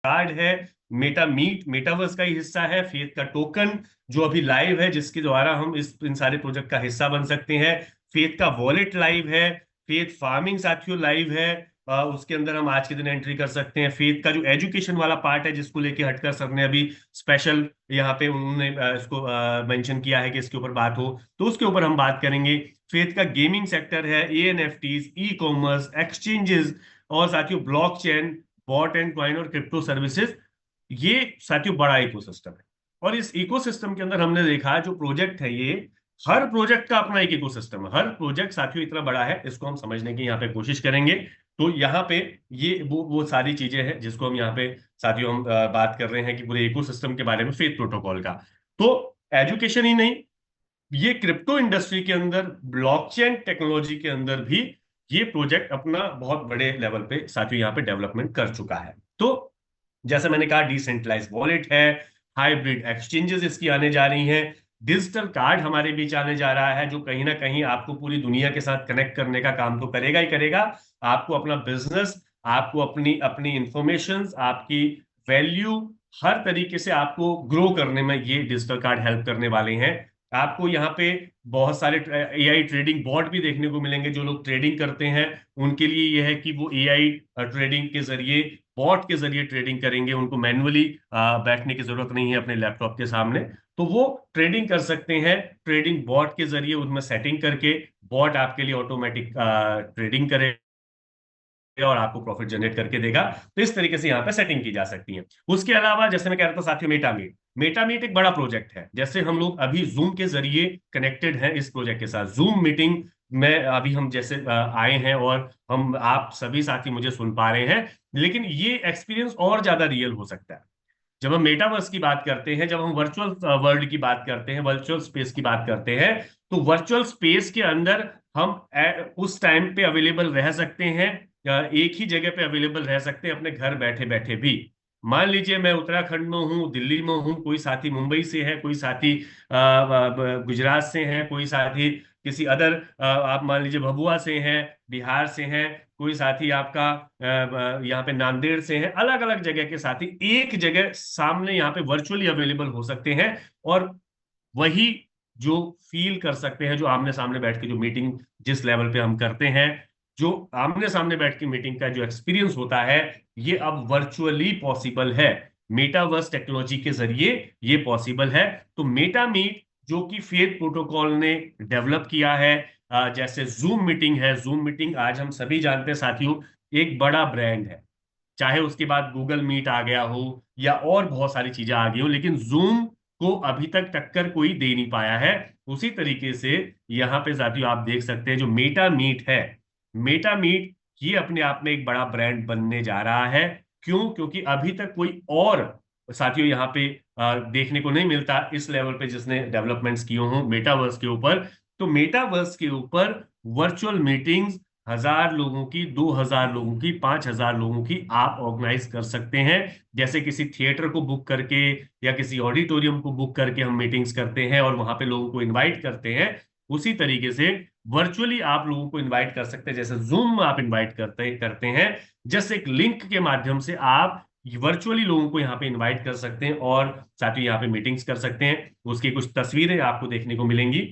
Card है, Meta meet metaverse का ही हिस्सा है, फेथ का टोकन जो अभी लाइव है जिसके द्वारा हम इन सारे प्रोजेक्ट का हिस्सा बन सकते हैं, फेथ का वॉलेट लाइव है, फेथ फार्मिंग साथियों लाइव है। उसके अंदर हम आज के दिन एंट्री कर सकते हैं। फेथ का जो एजुकेशन वाला पार्ट है जिसको लेके हटकर सर ने अभी स्पेशल यहाँ पे उन्होंने इसको मेंशन किया है कि इसके ऊपर बात हो, तो उसके ऊपर हम बात करेंगे। फेथ का गेमिंग सेक्टर है, एएनएफटीज, ई कॉमर्स, एक्सचेंजेस और साथियों ब्लॉकचेन, बॉट एंड कॉइन और क्रिप्टो सर्विसेज, ये साथियों बड़ा इकोसिस्टम है। और इस इकोसिस्टम के अंदर हमने देखा जो प्रोजेक्ट है, ये हर प्रोजेक्ट का अपना एक इकोसिस्टम है। हर प्रोजेक्ट साथियों इतना बड़ा है, इसको हम समझने की यहाँ पे कोशिश करेंगे। तो यहाँ पे ये वो सारी चीजें हैं जिसको हम यहाँ पे साथियों हम बात कर रहे हैं कि पूरे इकोसिस्टम के बारे में फेथ प्रोटोकॉल का। तो एजुकेशन ही नहीं, ये क्रिप्टो इंडस्ट्री के अंदर, ब्लॉकचेन टेक्नोलॉजी के अंदर भी ये प्रोजेक्ट अपना बहुत बड़े लेवल पे साथियों यहाँ पे डेवलपमेंट कर चुका है। तो जैसे मैंने कहा, डिसेंट्रलाइज वॉलेट है, हाइब्रिड एक्सचेंजेस इसकी आने जा रही हैं, डिजिटल कार्ड हमारे बीच आने जा रहा है जो कहीं ना कहीं आपको पूरी दुनिया के साथ कनेक्ट करने का काम तो करेगा ही करेगा। आपको अपना बिजनेस, आपको अपनी अपनी इंफॉर्मेशन, आपकी वैल्यू, हर तरीके से आपको ग्रो करने में ये डिजिटल कार्ड हेल्प करने वाले हैं। आपको यहाँ पे बहुत सारे एआई ट्रेडिंग बॉट भी देखने को मिलेंगे। जो लोग ट्रेडिंग करते हैं उनके लिए यह है कि वो एआई ट्रेडिंग के जरिए, बॉट के जरिए ट्रेडिंग करेंगे। उनको मैन्युअली बैठने की जरूरत नहीं है अपने लैपटॉप के सामने, तो वो ट्रेडिंग कर सकते हैं ट्रेडिंग बॉट के जरिए। उनमें सेटिंग करके बॉट आपके लिए ऑटोमेटिक ट्रेडिंग करे और आपको प्रॉफिट जनरेट करके देगा। तो इस तरीके से यहाँ पे सेटिंग की जा सकती है। उसके अलावा जैसे मैं कह रहा था साथियों, मेटामीट, मेटामीट एक बड़ा प्रोजेक्ट है। जैसे हम लोग अभी जूम के जरिए कनेक्टेड हैं इस प्रोजेक्ट के साथ, जूम मीटिंग में अभी हम जैसे आए हैं और हम आप सभी साथी मुझे सुन पा रहे हैं, लेकिन ये एक्सपीरियंस और ज्यादा रियल हो सकता है जब हम मेटावर्स की बात करते हैं, जब हम वर्चुअल वर्ल्ड की बात करते हैं, वर्चुअल स्पेस की बात करते हैं। तो वर्चुअल स्पेस के अंदर हम उस टाइम पे अवेलेबल रह सकते हैं, एक ही जगह पे अवेलेबल रह सकते हैं अपने घर बैठे बैठे भी। मान लीजिए मैं उत्तराखंड में हूँ, दिल्ली में हूँ, कोई साथी मुंबई से है, कोई साथी गुजरात से है, कोई साथी किसी अदर आप मान लीजिए भभुआ से हैं, बिहार से हैं, कोई साथी आपका यहाँ पे नांदेड़ से है। अलग अलग जगह के साथी एक जगह सामने यहाँ पे वर्चुअली अवेलेबल हो सकते हैं और वही जो फील कर सकते हैं, जो आमने सामने बैठ के जो मीटिंग जिस लेवल पे हम करते हैं, जो आमने सामने बैठ के मीटिंग का जो एक्सपीरियंस होता है, ये अब वर्चुअली पॉसिबल है। मेटावर्स टेक्नोलॉजी के जरिए ये पॉसिबल है। तो मेटा मीट जो कि फेथ प्रोटोकॉल ने डेवलप किया है, जैसे जूम मीटिंग है, जूम मीटिंग आज हम सभी जानते हैं साथियों एक बड़ा ब्रांड है। चाहे उसके बाद गूगल मीट आ गया हो या और बहुत सारी चीजें आ गई हो, लेकिन जूम को अभी तक टक्कर कोई दे नहीं पाया है। उसी तरीके से यहाँ पे साथियों आप देख सकते हैं जो मेटा मीट है, मेटा मीट ये अपने आप में एक बड़ा ब्रांड बनने जा रहा है। क्यों? क्योंकि अभी तक कोई और साथियों यहाँ पे देखने को नहीं मिलता इस लेवल पे जिसने डेवलपमेंट्स किए हों मेटावर्स के ऊपर। तो मेटावर्स के ऊपर वर्चुअल मीटिंग्स 1,000 लोगों की, 2,000 लोगों की, 5,000 लोगों की आप ऑर्गेनाइज कर सकते हैं। जैसे किसी थिएटर को बुक करके या किसी ऑडिटोरियम को बुक करके हम मीटिंग्स करते हैं और वहां पे लोगों को इनवाइट करते हैं, उसी तरीके से वर्चुअली आप लोगों को इनवाइट कर सकते हैं। जैसे जूम में आप इनवाइट करते करते हैं, जैसे एक लिंक के माध्यम से आप वर्चुअली लोगों को यहाँ पे इनवाइट कर सकते हैं और साथ ही यहाँ पे मीटिंग्स कर सकते हैं। उसकी कुछ तस्वीरें आपको देखने को मिलेंगी।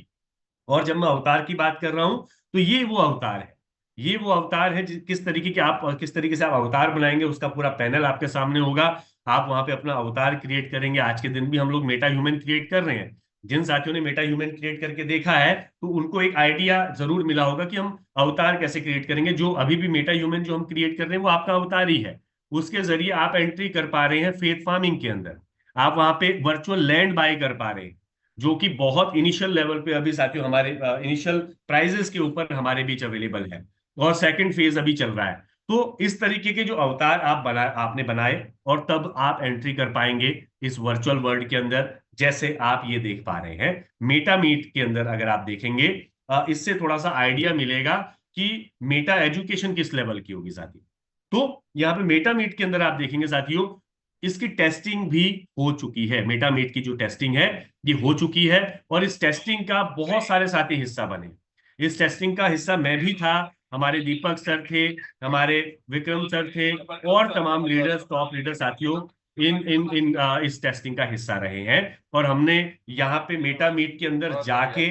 और जब मैं अवतार की बात कर रहा हूं, तो ये वो अवतार है, ये वो अवतार है किस तरीके के आप, किस तरीके से आप अवतार बनाएंगे उसका पूरा पैनल आपके सामने होगा। आप वहां पे अपना अवतार क्रिएट करेंगे। आज के दिन भी हम लोग मेटा ह्यूमन क्रिएट कर रहे हैं। जिन साथियों ने मेटा ह्यूमन क्रिएट करके देखा है तो उनको एक आइडिया जरूर मिला होगा कि हम अवतार कैसे क्रिएट करेंगे। जो अभी भी मेटा ह्यूमन जो हम क्रिएट कर रहे हैं वो आपका अवतार ही है। उसके जरिए आप एंट्री कर पा रहे हैं फेथ फार्मिंग के अंदर। आप वहां पे वर्चुअल लैंड बाय कर पा रहे हैं, जो कि बहुत इनिशियल लेवल पे अभी साथियों हमारे इनिशियल प्राइजेस के ऊपर हमारे बीच अवेलेबल है और सेकंड फेज अभी चल रहा है। तो इस तरीके के जो अवतार आपने बनाए और तब आप एंट्री कर पाएंगे इस वर्चुअल वर्ल्ड के अंदर, जैसे आप ये देख पा रहे हैं मेटा मीट के अंदर। अगर आप देखेंगे इससे थोड़ा सा आइडिया मिलेगा कि मेटा एजुकेशन किस लेवल की होगी साथियों। तो यहाँ पे मेटा मीट के अंदर आप देखेंगे साथियों, इसकी टेस्टिंग भी हो चुकी है। मेटामेट की जो टेस्टिंग है ये हो चुकी है और इस टेस्टिंग का बहुत सारे साथी हिस्सा बने। इस टेस्टिंग का हिस्सा मैं भी था। हमारे दीपक सर थे, हमारे विक्रम सर थे, और तमाम लीडर्स, टॉप लीडर साथियों इन इन इन इस टेस्टिंग का हिस्सा रहे हैं। और हमने यहाँ पे मेटा मीट के अंदर जाके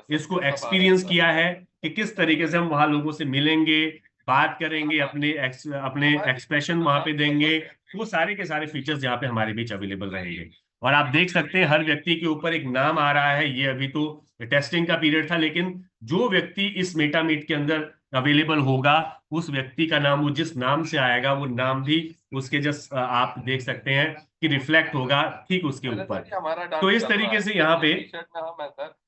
इसको एक्सपीरियंस किया है कि किस तरीके से हम वहां लोगों से मिलेंगे, बात करेंगे, अपने एक्सप्रेशन वहां पे देंगे। वो सारे के सारे फीचर्स यहाँ पे हमारे बीच अवेलेबल रहेंगे। और आप देख सकते हैं हर व्यक्ति के ऊपर एक नाम आ रहा है। ये अभी तो टेस्टिंग का पीरियड था, लेकिन जो व्यक्ति इस मेटा मीट के अंदर अवेलेबल होगा, उस व्यक्ति का नाम, वो जिस नाम से आएगा वो नाम भी उसके जस्ट आप देख सकते हैं कि रिफ्लेक्ट होगा ठीक उसके ऊपर। तो इस तरीके से यहाँ पे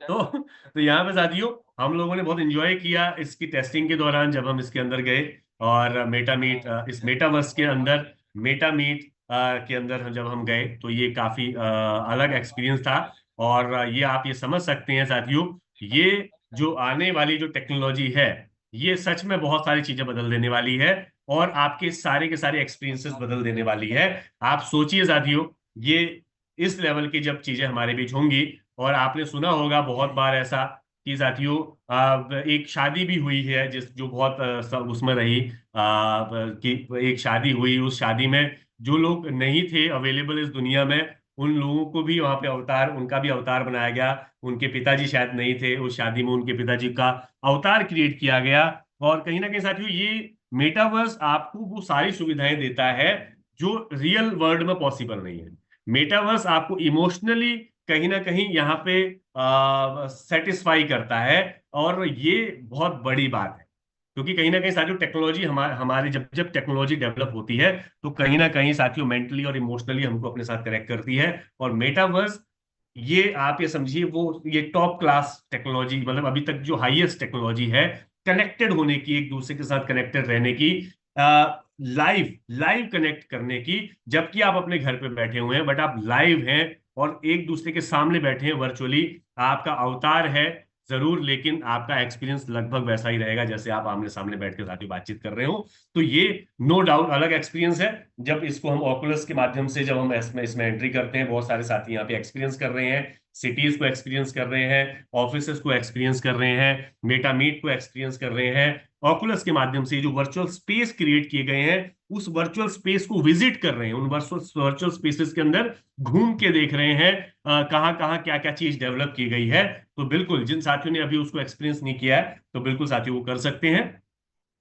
तो यहाँ पे साथियों हम लोगों ने बहुत एंजॉय किया इसकी टेस्टिंग के दौरान जब हम इसके अंदर गए। और मेटा मीट, इस मेटावर्स के अंदर, मेटा मीट के अंदर जब हम गए तो ये काफी अलग एक्सपीरियंस था। और ये आप ये समझ सकते हैं साथियों, ये जो आने वाली जो टेक्नोलॉजी है, ये सच में बहुत सारी चीजें बदल देने वाली है, और आपके सारे के सारे एक्सपीरियंसेस बदल देने वाली है। आप सोचिए साथियों, ये इस लेवल की जब चीजें हमारे बीच होंगी, और आपने सुना होगा बहुत बार ऐसा कि साथियों एक शादी भी हुई है जिस जो बहुत उसमें रही, कि एक शादी हुई, उस शादी में जो लोग नहीं थे अवेलेबल इस दुनिया में, उन लोगों को भी वहां पे अवतार, उनका भी अवतार बनाया गया। उनके पिताजी शायद नहीं थे उस शादी में, उनके पिताजी का अवतार क्रिएट किया गया। और कहीं ना कहीं साथियों ये मेटावर्स आपको वो सारी सुविधाएं देता है जो रियल वर्ल्ड में पॉसिबल नहीं है। मेटावर्स आपको इमोशनली कहीं ना कहीं यहाँ पे सेटिस्फाई करता है, और ये बहुत बड़ी बात है। क्योंकि कहीं ना कहीं साथियों टेक्नोलॉजी हमारे जब जब टेक्नोलॉजी डेवलप होती है तो कहीं ना कहीं साथियों मेंटली और इमोशनली हमको अपने साथ कनेक्ट करती है। और मेटावर्स, ये आप ये समझिए वो ये टॉप क्लास टेक्नोलॉजी, मतलब अभी तक जो हाईएस्ट टेक्नोलॉजी है कनेक्टेड होने की, एक दूसरे के साथ कनेक्टेड रहने की, लाइव लाइव कनेक्ट करने की। जबकि आप अपने घर पे बैठे हुए हैं बट आप लाइव हैं और एक दूसरे के सामने बैठे हैं वर्चुअली। आपका अवतार है जरूर, लेकिन आपका एक्सपीरियंस लगभग वैसा ही रहेगा जैसे आप आमने सामने बैठ के साथी बातचीत कर रहे हो। तो ये नो डाउट अलग एक्सपीरियंस है। जब इसको हम ऑकुलस के माध्यम से जब हम इसमें एंट्री करते हैं, बहुत सारे साथी यहाँ पे एक्सपीरियंस कर रहे हैं, सिटीज को एक्सपीरियंस कर रहे हैं, ऑफिसेस को एक्सपीरियंस कर रहे हैं, मेटा मीट को एक्सपीरियंस कर रहे हैं। ऑकुलस के माध्यम से जो वर्चुअल स्पेस क्रिएट किए गए हैं, उस वर्चुअल स्पेस को विजिट कर रहे हैं, उन वर्चुअल स्पेसेस के अंदर घूम के देख रहे हैं कहाँ कहाँ क्या क्या चीज डेवलप की गई है। तो बिल्कुल जिन साथियों ने अभी उसको एक्सपीरियंस नहीं किया है तो बिल्कुल साथियों वो कर सकते हैं।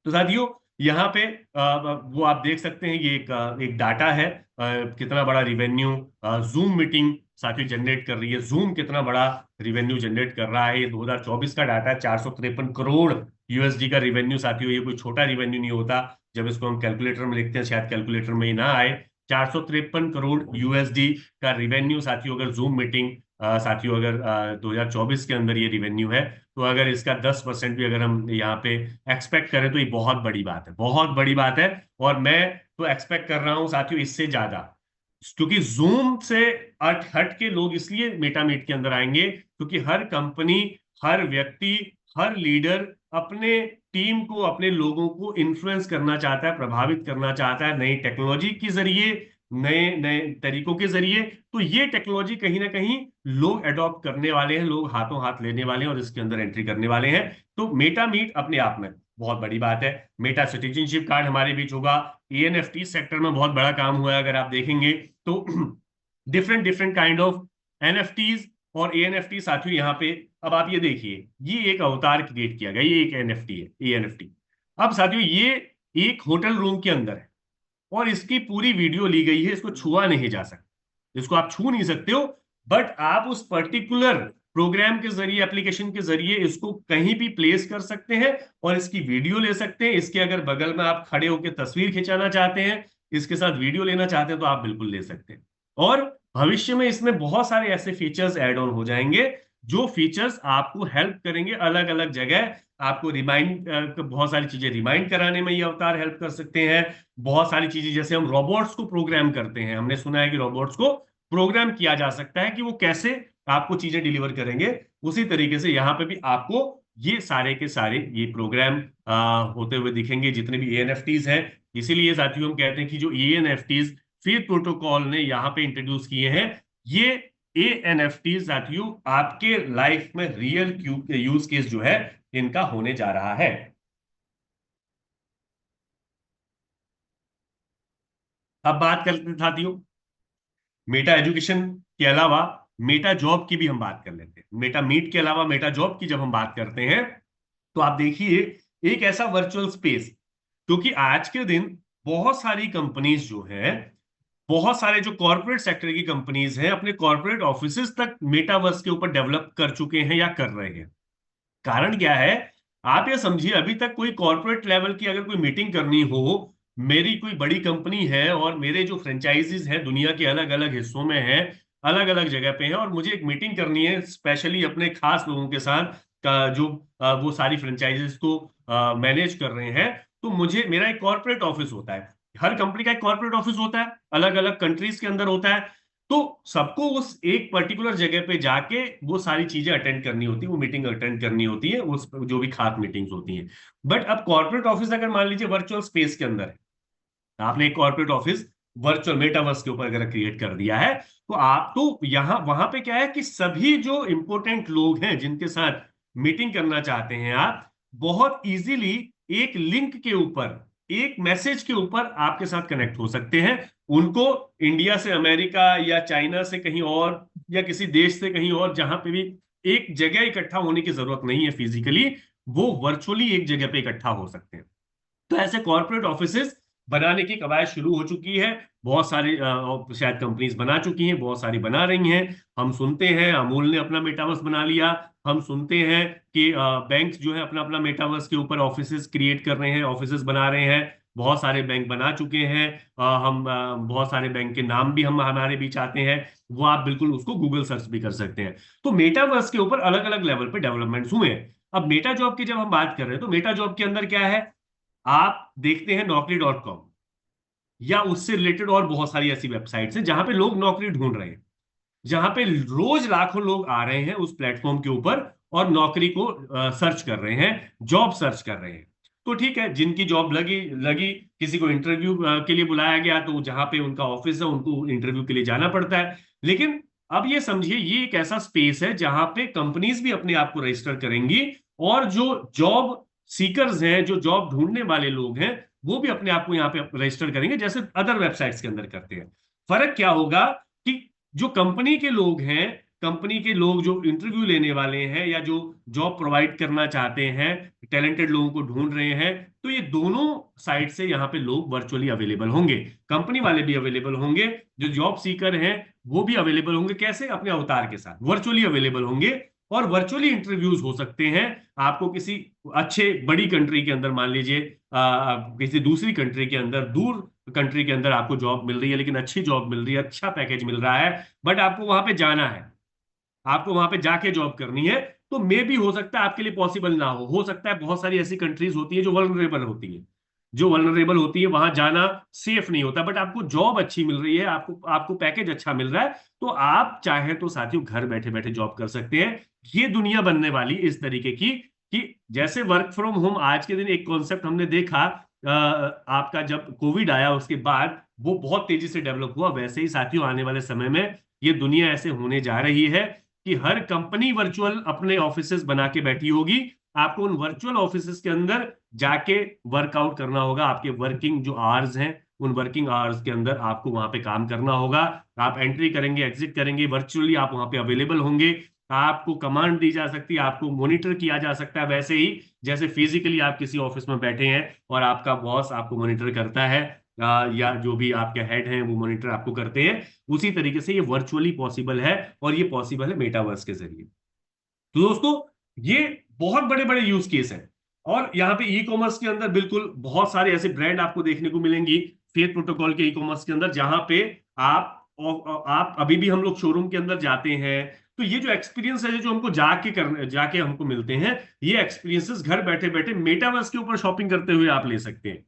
तो साथियों यहाँ पे वो आप देख सकते हैं, ये एक डाटा है कितना बड़ा रिवेन्यू जूम मीटिंग साथियों जनरेट कर रही है। जूम कितना बड़ा रिवेन्यू जनरेट कर रहा है, ये 2024 का डाटा है। 453 करोड़ यूएसडी का रिवेन्यू साथियों, ये कोई छोटा रिवेन्यू नहीं होता। जब इसको हम कैलकुलेटर में लिखते हैं, शायद कैलकुलेटर में ही ना आए। 453 करोड़ यूएसडी का रिवेन्यू साथियों, अगर जूम मीटिंग साथियों अगर 2024 के अंदर ये रिवेन्यू है, तो अगर इसका 10% भी अगर हम यहाँ पे एक्सपेक्ट करें तो ये बहुत बड़ी बात है, बहुत बड़ी बात है। और मैं तो एक्सपेक्ट कर रहा हूँ साथियों इससे ज्यादा, क्योंकि जूम से हट हट के लोग इसलिए मेटामीट के अंदर आएंगे क्योंकि हर कंपनी, हर व्यक्ति, हर लीडर अपने टीम को, अपने लोगों को इन्फ्लुएंस करना चाहता है, प्रभावित करना चाहता है नई टेक्नोलॉजी के जरिए, नए नए तरीकों के जरिए। तो ये टेक्नोलॉजी कहीं ना कहीं लोग अडॉप्ट करने वाले हैं, लोग हाथों हाथ लेने वाले हैं और इसके अंदर एंट्री करने वाले हैं। तो मेटा मीट अपने आप में बहुत बड़ी बात है। मेटा सिटीजनशिप कार्ड हमारे बीच होगा। ईएनएफटी सेक्टर में बहुत बड़ा काम हुआ है, अगर आप देखेंगे तो different different kind of NFTs और एएनएफटी साथियों यहाँ पे। अब आप ये देखिए, ये एक अवतार क्रिएट किया गया, ये एक एनएफटी है, एएनएफटी। अब साथियों ये एक होटल रूम के अंदर है और इसकी पूरी वीडियो ली गई है, इसको छुआ नहीं जा सकता, इसको आप छू नहीं सकते हो। बट आप उस पर्टिकुलर प्रोग्राम के जरिए, एप्लीकेशन के जरिए इसको कहीं भी प्लेस कर सकते हैं और इसकी वीडियो ले सकते हैं। इसके अगर बगल में आप खड़े होकर तस्वीर खिंचाना चाहते हैं, इसके साथ वीडियो लेना चाहते हैं, तो आप बिल्कुल ले सकते हैं। और भविष्य में इसमें बहुत सारे ऐसे फीचर्स ऐड ऑन हो जाएंगे जो फीचर्स आपको हेल्प करेंगे अलग अलग जगह। आपको रिमाइंड, बहुत सारी चीजें रिमाइंड कराने में ये अवतार हेल्प कर सकते हैं। बहुत सारी चीजें, जैसे हम रोबोट्स को प्रोग्राम करते हैं, हमने सुना है कि रोबोट्स को प्रोग्राम किया जा सकता है कि वो कैसे आपको चीजें डिलीवर करेंगे। उसी तरीके से यहाँ पे भी आपको ये सारे के सारे ये प्रोग्राम होते हुए दिखेंगे, जितने भी एएनएफटीज हैं। इसीलिए साथियों हम कहते हैं कि जो एएनएफटीज फेथ प्रोटोकॉल ने यहाँ पे इंट्रोड्यूस किए हैं, ये एएनएफटी साथियों आपके लाइफ में रियल यूज केस जो है इनका होने जा रहा है। अब बात करते हैं साथियों, मेटा एजुकेशन के अलावा मेटा जॉब की भी हम बात कर लेते हैं। मेटा मीट के अलावा मेटा जॉब की जब हम बात करते हैं, तो आप देखिए एक ऐसा वर्चुअल स्पेस, क्योंकि आज के दिन बहुत सारी कंपनीज जो है, बहुत सारे जो कॉर्पोरेट सेक्टर की कंपनीज हैं, अपने कॉर्पोरेट ऑफिसेज तक मेटावर्स के ऊपर डेवलप कर चुके हैं या कर रहे हैं। कारण क्या है, आप ये समझिए, अभी तक कोई कॉर्पोरेट लेवल की अगर कोई मीटिंग करनी हो, मेरी कोई बड़ी कंपनी है और मेरे जो फ्रेंचाइजीज हैं दुनिया के अलग अलग हिस्सों में हैं, अलग अलग जगह पे हैं, और मुझे एक मीटिंग करनी है स्पेशली अपने खास लोगों के साथ जो वो सारी फ्रेंचाइजीज को मैनेज कर रहे हैं, तो मुझे मेरा एक कॉर्पोरेट ऑफिस होता है। हर कंपनी का एक कॉर्पोरेट ऑफिस होता है, अलग अलग कंट्रीज के अंदर होता है। तो सबको उस एक पर्टिकुलर जगह पे जाके वो सारी चीजें अटेंड करनी होती है, वो मीटिंग अटेंड करनी होती है, उस जो भी खास मीटिंग्स होती हैं। बट अब कॉर्पोरेट ऑफिस अगर मान लीजिए वर्चुअल स्पेस के अंदर है, आपने एक कॉर्पोरेट ऑफिस वर्चुअल मेटावर्स के ऊपर अगर क्रिएट कर दिया है, तो आप तो यहाँ वहां पे क्या है कि सभी जो इंपॉर्टेंट लोग हैं जिनके साथ मीटिंग करना चाहते हैं आप, बहुत इजीली एक लिंक के ऊपर, एक मैसेज के ऊपर आपके साथ कनेक्ट हो सकते हैं। उनको इंडिया से अमेरिका या चाइना से कहीं और या किसी देश से कहीं और जहां पे भी एक जगह इकट्ठा होने की जरूरत नहीं है फिजिकली, वो वर्चुअली एक जगह पे इकट्ठा हो सकते हैं। तो ऐसे कॉर्पोरेट ऑफिसेस बनाने की कवायद शुरू हो चुकी है। बहुत सारी शायद कंपनीज बना चुकी हैं, बहुत सारी बना रही हैं। हम सुनते हैं अमूल ने अपना मेटावर्स बना लिया, हम सुनते हैं कि बैंक्स जो है अपना अपना मेटावर्स के ऊपर ऑफिसेस क्रिएट कर रहे हैं, ऑफिसेस बना रहे हैं। बहुत सारे बैंक बना चुके हैं। हम बहुत सारे बैंक के नाम भी हम हमारे बीच आते हैं, वो आप बिल्कुल उसको गूगल सर्च भी कर सकते हैं। तो मेटावर्स के ऊपर अलग अलग लेवल पे डेवलपमेंट्स हुए हैं। अब मेटा जॉब की जब हम बात कर रहे हैं, तो मेटा जॉब के अंदर क्या है, आप देखते हैं Naukri.com या उससे रिलेटेड और बहुत सारी ऐसी वेबसाइट्स हैं जहां पे लोग नौकरी ढूंढ रहे हैं, जहां पे रोज लाखों लोग आ रहे हैं उस प्लेटफॉर्म के ऊपर और नौकरी को सर्च कर रहे हैं, जॉब सर्च कर रहे हैं। तो ठीक है, जिनकी जॉब लगी लगी, किसी को इंटरव्यू के लिए बुलाया गया, तो जहां पे उनका ऑफिस है उनको इंटरव्यू के लिए जाना पड़ता है। लेकिन अब ये समझिए, ये एक ऐसा स्पेस है जहां पे कंपनीज भी अपने आप को रजिस्टर करेंगी, और जो जॉब सीकर्स हैं, जो जॉब ढूंढने वाले लोग हैं, वो भी अपने आप को यहाँ पे रजिस्टर करेंगे जैसे अदर वेबसाइट्स के अंदर करते हैं। फर्क क्या होगा कि जो कंपनी के लोग हैं, कंपनी के लोग जो इंटरव्यू लेने वाले हैं या जो जॉब प्रोवाइड करना चाहते हैं, टैलेंटेड लोगों को ढूंढ रहे हैं, तो ये दोनों साइड से यहाँ पे लोग वर्चुअली अवेलेबल होंगे। कंपनी वाले भी अवेलेबल होंगे, जो जॉब सीकर हैं वो भी अवेलेबल होंगे। कैसे? अपने अवतार के साथ वर्चुअली अवेलेबल होंगे, और वर्चुअली इंटरव्यूज हो सकते हैं। आपको किसी अच्छे बड़ी कंट्री के अंदर, मान लीजिए किसी दूसरी कंट्री के अंदर, दूर कंट्री के अंदर आपको जॉब मिल रही है, लेकिन अच्छी जॉब मिल रही है, अच्छा पैकेज मिल रहा है, बट आपको वहां पे जाना है, आपको वहां पे जाके जॉब करनी है, तो मे भी हो सकता है आपके लिए पॉसिबल ना हो सकता है बहुत सारी ऐसी कंट्रीज होती है जो वल्नरेबल होती है, जो वल्नरेबल होती है, वहां जाना सेफ नहीं होता, बट आपको जॉब अच्छी मिल रही है, आपको आपको पैकेज अच्छा मिल रहा है, तो आप चाहे तो साथियों घर बैठे बैठे जॉब कर सकते हैं। ये दुनिया बनने वाली इस तरीके की, कि जैसे वर्क फ्रॉम होम आज के दिन एक कॉन्सेप्ट हमने देखा आपका जब कोविड आया उसके बाद वो बहुत तेजी से डेवलप हुआ, वैसे ही साथियों आने वाले समय में ये दुनिया ऐसे होने जा रही है कि हर कंपनी वर्चुअल अपने ऑफिसेस बना के बैठी होगी। आपको उन वर्चुअल ऑफिसेस के अंदर जाके वर्कआउट करना होगा, आपके वर्किंग जो आवर्स हैं उन वर्किंग आवर्स के अंदर आपको वहां पे काम करना होगा। आप एंट्री करेंगे, एग्जिट करेंगे, वर्चुअली आप वहां पे अवेलेबल होंगे। आपको कमांड दी जा सकती है, आपको मॉनिटर किया जा सकता है, वैसे ही जैसे फिजिकली आप किसी ऑफिस में बैठे हैं और आपका बॉस आपको मॉनिटर करता है, या जो भी आपके हेड हैं वो मॉनिटर आपको करते हैं, उसी तरीके से ये वर्चुअली पॉसिबल है, और ये पॉसिबल है मेटावर्स के जरिए। तो दोस्तों, ये बहुत बड़े बड़े यूज केस हैं। और यहाँ पे ई कॉमर्स के अंदर बिल्कुल बहुत सारे ऐसे ब्रांड आपको देखने को मिलेंगी फेथ प्रोटोकॉल के ई कॉमर्स के अंदर, जहां पे आप आप अभी भी हम लोग शोरूम के अंदर जाते हैं, तो ये जो एक्सपीरियंस है जो हमको जाके हमको मिलते हैं, ये एक्सपीरियंसेस घर बैठे बैठे मेटावर्स के ऊपर शॉपिंग करते हुए आप ले सकते हैं।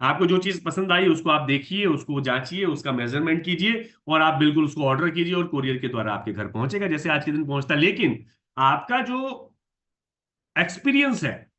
आपको जो चीज पसंद आई उसको आप देखिए, उसको जांचिए, उसका मेजरमेंट कीजिए, और आप बिल्कुल उसको ऑर्डर कीजिए, और कोरियर के द्वारा आपके घर पहुंचेगा जैसे आज के दिन पहुंचता है। लेकिन आपका जो एक्सपीरियंस है,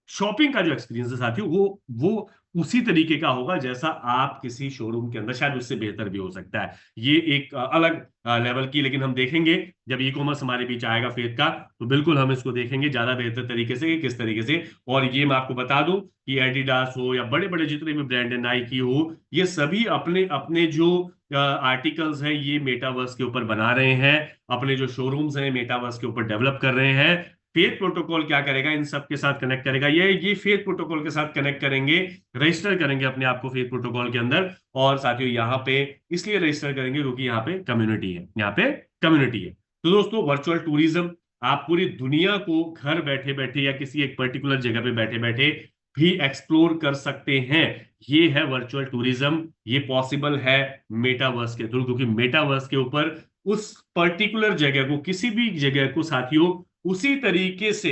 शॉपिंग का जो एक्सपीरियंस है साथियों, वो उसी तरीके का होगा जैसा आप किसी शोरूम के अंदर, शायद उससे बेहतर भी हो सकता है। ये एक अलग लेवल की, लेकिन हम देखेंगे जब ई कॉमर्स हमारे बीच आएगा फेथ का, तो बिल्कुल हम इसको देखेंगे ज्यादा बेहतर तरीके से कि किस तरीके से। और ये मैं आपको बता दूं कि एडिडास हो या बड़े बड़े जितने भी ब्रांड है, नाइकी हो, ये सभी अपने अपने जो आर्टिकल्स हैं ये मेटावर्स के ऊपर बना रहे हैं, अपने जो शोरूम्स हैं मेटावर्स के ऊपर डेवलप कर रहे हैं। फेथ प्रोटोकॉल क्या करेगा, इन सब के साथ कनेक्ट करेगा, ये फेथ प्रोटोकॉल के साथ कनेक्ट करेंगे, रजिस्टर करेंगे अपने आप को फेथ प्रोटोकॉल के अंदर। और साथियों यहाँ पे इसलिए रजिस्टर करेंगे क्योंकि यहाँ पे कम्युनिटी है, यहाँ पे कम्युनिटी है। तो दोस्तों वर्चुअल टूरिज्म, आप पूरी दुनिया को घर बैठे बैठे या किसी एक पर्टिकुलर जगह पे बैठे बैठे भी एक्सप्लोर कर सकते हैं। ये है वर्चुअल टूरिज्म, ये पॉसिबल है मेटावर्स के थ्रू, क्योंकि मेटावर्स के ऊपर उस पर्टिकुलर जगह को, किसी भी जगह को साथियों उसी तरीके से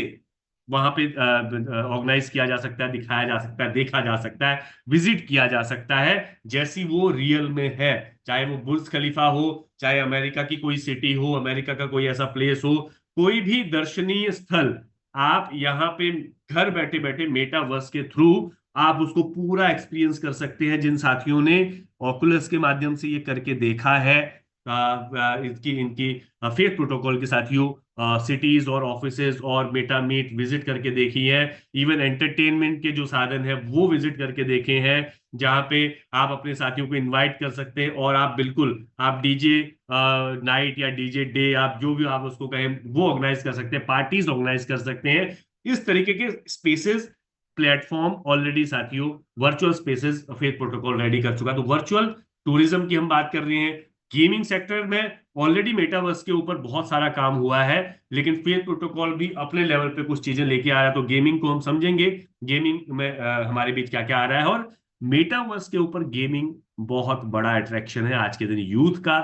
वहां पे ऑर्गेनाइज किया जा सकता है, दिखाया जा सकता है, देखा जा सकता है, विजिट किया जा सकता है जैसी वो रियल में है। चाहे वो बुर्ज खलीफा हो, चाहे अमेरिका की कोई सिटी हो, अमेरिका का कोई ऐसा प्लेस हो, कोई भी दर्शनीय स्थल, आप यहाँ पे घर बैठे बैठे मेटावर्स के थ्रू आप उसको पूरा एक्सपीरियंस कर सकते हैं। जिन साथियों ने ऑकुलस के माध्यम से ये करके देखा है, इसकी इनकी फेथ प्रोटोकॉल के साथियों सिटीज और ऑफिसेज और मेटा मीट विजिट करके देखी है, इवन एंटरटेनमेंट के जो साधन है वो विजिट करके देखे हैं, जहां पे आप अपने साथियों को इनवाइट कर सकते हैं और आप बिल्कुल आप डीजे नाइट या डीजे डे, आप जो भी आप उसको कहें, वो ऑर्गेनाइज कर सकते हैं, पार्टीज ऑर्गेनाइज कर सकते हैं। इस तरीके के स्पेसेस, प्लेटफॉर्म ऑलरेडी साथियों virtual spaces faith protocol ready कर चुका है। तो वर्चुअल टूरिज्म की हम बात कर रहे हैं। गेमिंग सेक्टर में ऑलरेडी मेटावर्स के ऊपर बहुत सारा काम हुआ है, लेकिन फेथ प्रोटोकॉल भी अपने लेवल पे कुछ चीजें लेके आ रहा है। तो गेमिंग को हम समझेंगे, गेमिंग में हमारे बीच क्या क्या आ रहा है। और मेटावर्स के ऊपर गेमिंग बहुत बड़ा अट्रैक्शन है आज के दिन यूथ का,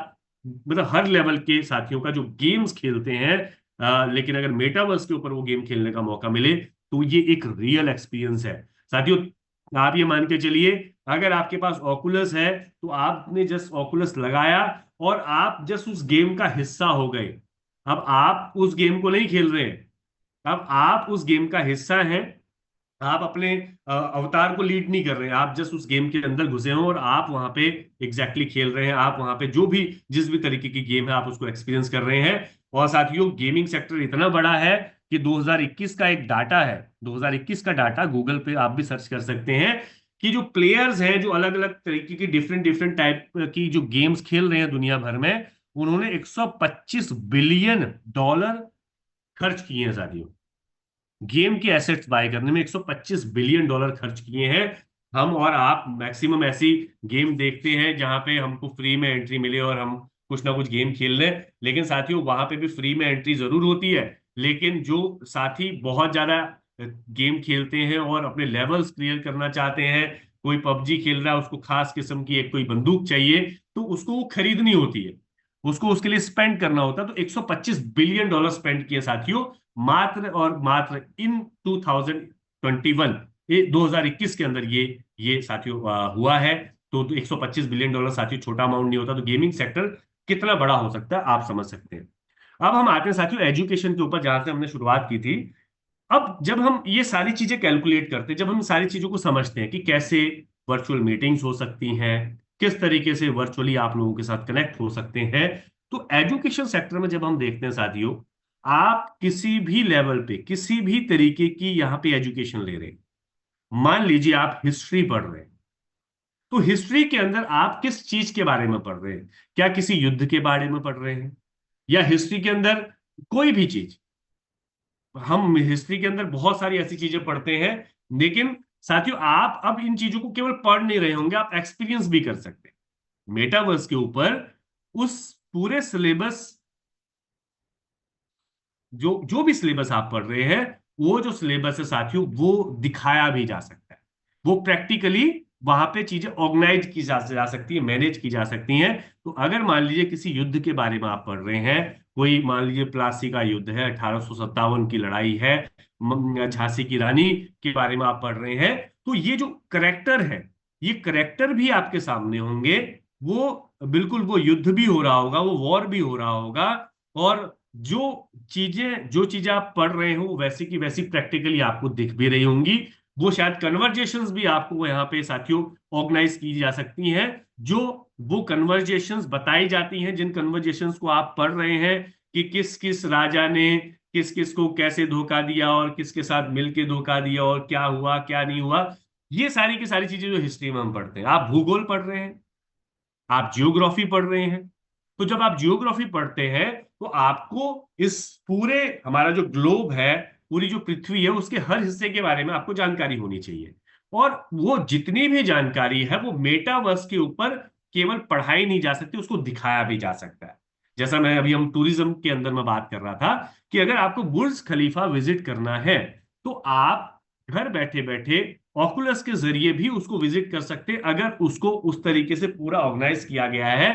मतलब हर लेवल के साथियों का जो गेम्स खेलते हैं। लेकिन अगर मेटावर्स के ऊपर वो गेम खेलने का मौका मिले तो ये एक रियल एक्सपीरियंस है साथियों। आप ये मान के चलिए, अगर आपके पास ऑकुलस है तो आपने जस्ट ऑकुलस लगाया और आप जस्ट उस गेम का हिस्सा हो गए। अब आप उस गेम को नहीं खेल रहे हैं, अब आप उस गेम का हिस्सा हैं। आप अपने अवतार को लीड नहीं कर रहे हैं, आप जस्ट उस गेम के अंदर घुसे हो और आप वहां पे एग्जैक्टली खेल रहे हैं। आप वहां पे जो भी जिस भी तरीके की गेम है आप उसको एक्सपीरियंस कर रहे हैं। और साथियों गेमिंग सेक्टर इतना बड़ा है कि 2021 का एक डाटा है, 2021 का डाटा गूगल पे आप भी सर्च कर सकते हैं, कि जो प्लेयर्स हैं जो अलग अलग तरीके की डिफरेंट डिफरेंट टाइप की जो गेम्स खेल रहे हैं दुनिया भर में, उन्होंने 125 बिलियन डॉलर खर्च किए हैं साथियों। गेम की एसेट्स बाय करने में 125 बिलियन डॉलर खर्च किए हैं। हम और आप मैक्सिमम ऐसी गेम देखते हैं जहां पे हमको फ्री में एंट्री मिले और हम कुछ ना कुछ गेम खेल लें, लेकिन साथियों वहां पे भी फ्री में एंट्री जरूर होती है। लेकिन जो साथी बहुत ज्यादा गेम खेलते हैं और अपने लेवल्स क्लियर करना चाहते हैं, कोई पबजी खेल रहा है, उसको खास किस्म की एक कोई बंदूक चाहिए, तो उसको वो खरीदनी होती है, उसको उसके लिए स्पेंड करना होता है। तो 125 बिलियन डॉलर स्पेंड किए साथियों मात्र और मात्र इन 2021, ये 2021 के अंदर ये साथियों हुआ है। तो 125 बिलियन डॉलर साथियों छोटा अमाउंट नहीं होता। तो गेमिंग सेक्टर कितना बड़ा हो सकता है आप समझ सकते हैं। अब हम आते हैं साथियों एजुकेशन के ऊपर, जहां से हमने शुरुआत की थी। अब जब हम ये सारी चीजें कैलकुलेट करते हैं, जब हम सारी चीजों को समझते हैं कि कैसे वर्चुअल मीटिंग्स हो सकती हैं, किस तरीके से वर्चुअली आप लोगों के साथ कनेक्ट हो सकते हैं, तो एजुकेशन सेक्टर में जब हम देखते हैं साथियों, आप किसी भी लेवल पे किसी भी तरीके की यहाँ पे एजुकेशन ले रहे हैं। मान लीजिए आप हिस्ट्री पढ़ रहे हैं, तो हिस्ट्री के अंदर आप किस चीज के बारे में पढ़ रहे हैं? क्या किसी युद्ध के बारे में पढ़ रहे हैं, या हिस्ट्री के अंदर कोई भी चीज? हम हिस्ट्री के अंदर बहुत सारी ऐसी चीजें पढ़ते हैं, लेकिन साथियों आप अब इन चीजों को केवल पढ़ नहीं रहे होंगे, आप एक्सपीरियंस भी कर सकते हैं मेटावर्स के ऊपर। उस पूरे सिलेबस, जो जो भी सिलेबस आप पढ़ रहे हैं, वो जो सिलेबस है साथियों वो दिखाया भी जा सकता है, वो प्रैक्टिकली वहां पे चीजें ऑर्गेनाइज की जा सकती है, मैनेज की जा सकती हैं। तो अगर मान लीजिए किसी युद्ध के बारे में आप पढ़ रहे हैं, कोई मान लीजिए प्लासी का युद्ध है, 1857 की लड़ाई है, झांसी की रानी के बारे में आप पढ़ रहे हैं, तो ये जो करेक्टर है, ये करेक्टर भी आपके सामने होंगे। वो बिल्कुल वो युद्ध भी हो रहा होगा, वो वॉर भी हो रहा होगा, और जो चीजें आप पढ़ रहे हो वैसी की वैसी प्रैक्टिकली आपको दिख भी रही होंगी। वो शायद कन्वर्जेशंस भी आपको यहाँ पे साथियों ऑर्गेनाइज की जा सकती हैं, जो वो कन्वर्जेशंस बताई जाती हैं, जिन कन्वर्जेशंस को आप पढ़ रहे हैं कि किस किस राजा ने किस किस को कैसे धोखा दिया और किसके साथ मिलके धोखा दिया और क्या हुआ क्या नहीं हुआ। ये सारी की सारी चीजें जो हिस्ट्री में हम पढ़ते हैं, आप भूगोल पढ़ रहे हैं, आप जियोग्राफी पढ़ रहे हैं। तो जब आप जियोग्राफी पढ़ते हैं तो आपको इस पूरे हमारा जो ग्लोब है, पूरी जो पृथ्वी है, उसके हर हिस्से के बारे में आपको जानकारी होनी चाहिए। और वो जितनी भी जानकारी है वो मेटावर्स के ऊपर केवल पढ़ाई नहीं जा सकती, उसको दिखाया भी जा सकता है। जैसा मैं अभी हम टूरिज्म के अंदर में बात कर रहा था कि अगर आपको बुर्ज खलीफा विजिट करना है तो आप घर बैठे बैठे ऑकुलस के जरिए भी उसको विजिट कर सकते हैं, अगर उसको उस तरीके से पूरा ऑर्गेनाइज किया गया है।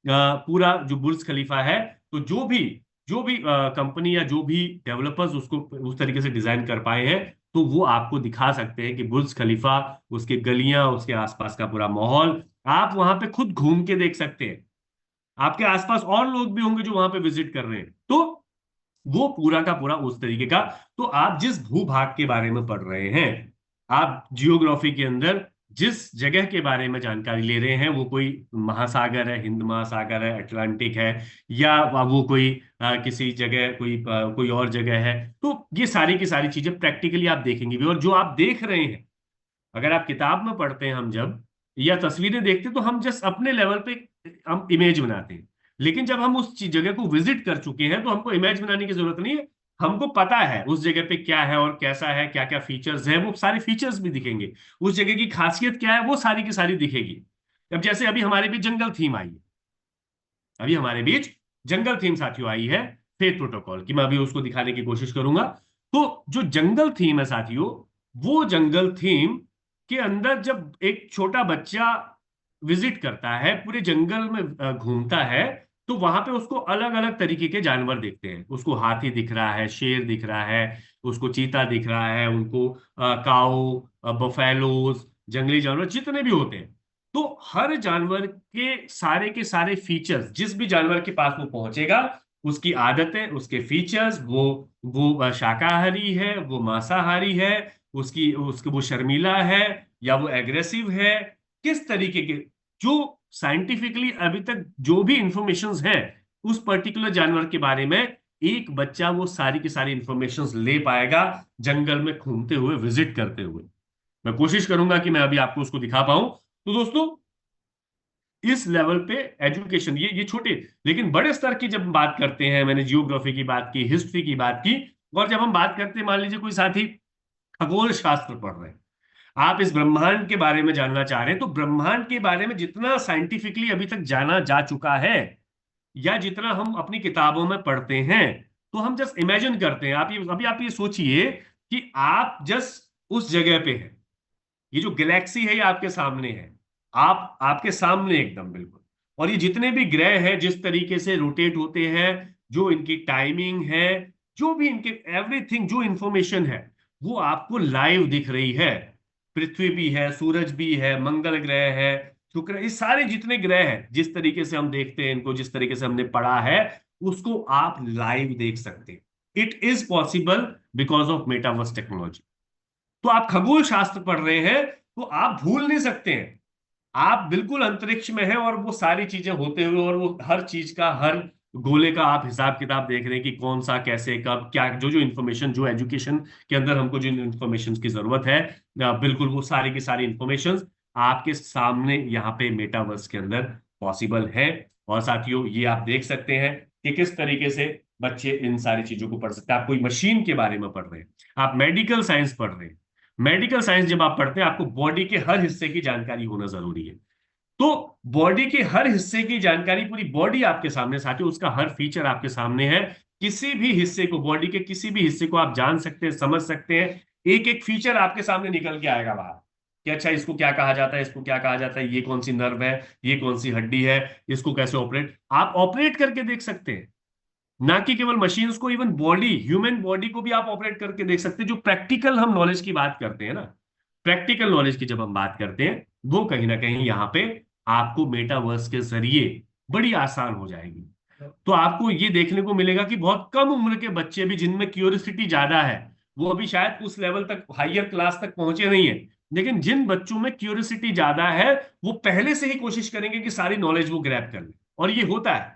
पूरा जो बुर्ज खलीफा है, तो जो भी कंपनी या जो भी डेवलपर्स उसको उस तरीके से डिजाइन कर पाए हैं, तो वो आपको दिखा सकते हैं कि बुर्ज खलीफा, उसके गलियां, उसके आसपास का पूरा माहौल आप वहां पे खुद घूम के देख सकते हैं। आपके आसपास और लोग भी होंगे जो वहां पे विजिट कर रहे हैं, तो वो पूरा का पूरा उस तरीके का। तो आप जिस भूभाग के बारे में पढ़ रहे हैं, आप जियोग्राफी के अंदर जिस जगह के बारे में जानकारी ले रहे हैं, वो कोई महासागर है, हिंद महासागर है, अटलांटिक है, या वो कोई किसी जगह कोई और जगह है, तो ये सारी की सारी चीजें प्रैक्टिकली आप देखेंगे भी। और जो आप देख रहे हैं, अगर आप किताब में पढ़ते हैं, हम जब या तस्वीरें देखते हैं तो हम जस्ट अपने लेवल पे हम इमेज बनाते हैं। लेकिन जब हम उस जगह को विजिट कर चुके हैं तो हमको इमेज बनाने की जरूरत नहीं है, हमको पता है उस जगह पे क्या है और कैसा है, क्या क्या फीचर्स है, वो सारे फीचर्स भी दिखेंगे, उस जगह की खासियत क्या है वो सारी की सारी दिखेगी। अब जैसे अभी हमारे बीच जंगल थीम आई है, अभी हमारे बीच जंगल थीम साथियों आई है फेथ प्रोटोकॉल की, मैं अभी उसको दिखाने की कोशिश करूंगा। तो जो जंगल थीम है साथियों, वो जंगल थीम के अंदर जब एक छोटा बच्चा विजिट करता है, पूरे जंगल में घूमता है, तो वहां पे उसको अलग अलग तरीके के जानवर दिखते हैं। उसको हाथी दिख रहा है, शेर दिख रहा है, उसको चीता दिख रहा है, उनको काऊ, बफेलोज, जंगली जानवर जितने भी होते हैं। तो हर जानवर के सारे फीचर्स, जिस भी जानवर के पास वो पहुंचेगा, उसकी आदतें, उसके फीचर्स, वो शाकाहारी है, वो मांसाहारी है, उसकी उसको वो शर्मीला है या वो एग्रेसिव है, किस तरीके के, जो साइंटिफिकली अभी तक जो भी इंफॉर्मेशंस है उस पर्टिकुलर जानवर के बारे में, एक बच्चा वो सारी की सारी इंफॉर्मेशंस ले पाएगा जंगल में घूमते हुए, विजिट करते हुए। मैं कोशिश करूंगा कि मैं अभी आपको उसको दिखा पाऊं। तो दोस्तों, इस लेवल पे एजुकेशन, ये छोटे लेकिन बड़े स्तर की जब हम बात करते हैं, मैंने जियोग्राफी की बात की, हिस्ट्री की बात की, और जब हम बात करते हैं, मान लीजिए कोई साथी खगोल शास्त्र पढ़ रहे हैं, आप इस ब्रह्मांड के बारे में जानना चाह रहे हैं, तो ब्रह्मांड के बारे में जितना साइंटिफिकली अभी तक जाना जा चुका है, या जितना हम अपनी किताबों में पढ़ते हैं, तो हम जस्ट इमेजिन करते हैं। आप ये सोचिए कि आप जस्ट उस जगह पे हैं, ये जो गैलेक्सी है ये आपके सामने है, आप आपके सामने एकदम बिल्कुल, और ये जितने भी ग्रह हैं जिस तरीके से रोटेट होते हैं, जो इनकी टाइमिंग है, जो भी इनके एवरीथिंग जो इंफॉर्मेशन है, वो आपको लाइव दिख रही है। पृथ्वी भी है, सूरज भी है, मंगल ग्रह है, शुक्र, ये सारे जितने ग्रह हैं, जिस तरीके से हम देखते हैं इनको, जिस तरीके से हमने पढ़ा है, उसको आप लाइव देख सकते हैं। It is possible because of metaverse technology. तो आप खगोल शास्त्र पढ़ रहे हैं तो आप भूल नहीं सकते हैं, आप बिल्कुल अंतरिक्ष में हैं और वो सारी चीजें होते हुए, और वो हर चीज का, हर गोले का आप हिसाब किताब देख रहे हैं कि कौन सा, कैसे, कब, क्या, जो जो इन्फॉर्मेशन, जो एजुकेशन के अंदर हमको जिन इन्फॉर्मेशन की जरूरत है, बिल्कुल वो सारी की सारी इन्फॉर्मेशन आपके सामने यहाँ पे मेटावर्स के अंदर पॉसिबल है। और साथियों, ये आप देख सकते हैं कि किस तरीके से बच्चे इन सारी चीजों को पढ़ सकते हैं। आप कोई मशीन के बारे में पढ़ रहे हैं, आप मेडिकल साइंस पढ़ रहे हैं, मेडिकल साइंस जब आप पढ़ते हैं, आपको बॉडी के हर हिस्से की जानकारी होना जरूरी है। तो बॉडी के हर हिस्से की जानकारी, पूरी बॉडी आपके सामने साथियों, उसका हर फीचर आपके सामने है। किसी भी हिस्से को, बॉडी के किसी भी हिस्से को आप जान सकते हैं, समझ सकते हैं, एक एक फीचर आपके सामने निकल के आएगा बाहर कि अच्छा इसको क्या कहा जाता है, इसको क्या कहा जाता है, ये कौन सी नर्व है, ये कौन सी हड्डी है, इसको कैसे ऑपरेट, आप ऑपरेट करके देख सकते हैं। ना कि केवल मशीन्स को, इवन बॉडी, ह्यूमन बॉडी को भी आप ऑपरेट करके देख सकते हैं। जो प्रैक्टिकल हम नॉलेज की बात करते हैं ना, प्रैक्टिकल नॉलेज की जब हम बात करते हैं, वो कहीं ना कहीं यहाँ पे आपको मेटावर्स के जरिए बड़ी आसान हो जाएगी। तो आपको ये देखने को मिलेगा कि बहुत कम उम्र के बच्चे भी, जिनमें क्यूरियोसिटी ज्यादा है, वो अभी शायद उस लेवल तक, हायर क्लास तक पहुंचे नहीं है। लेकिन जिन बच्चों में क्यूरियोसिटी ज्यादा है, वो पहले से ही कोशिश करेंगे कि सारी नॉलेज वो ग्रैब कर ले, और ये होता है।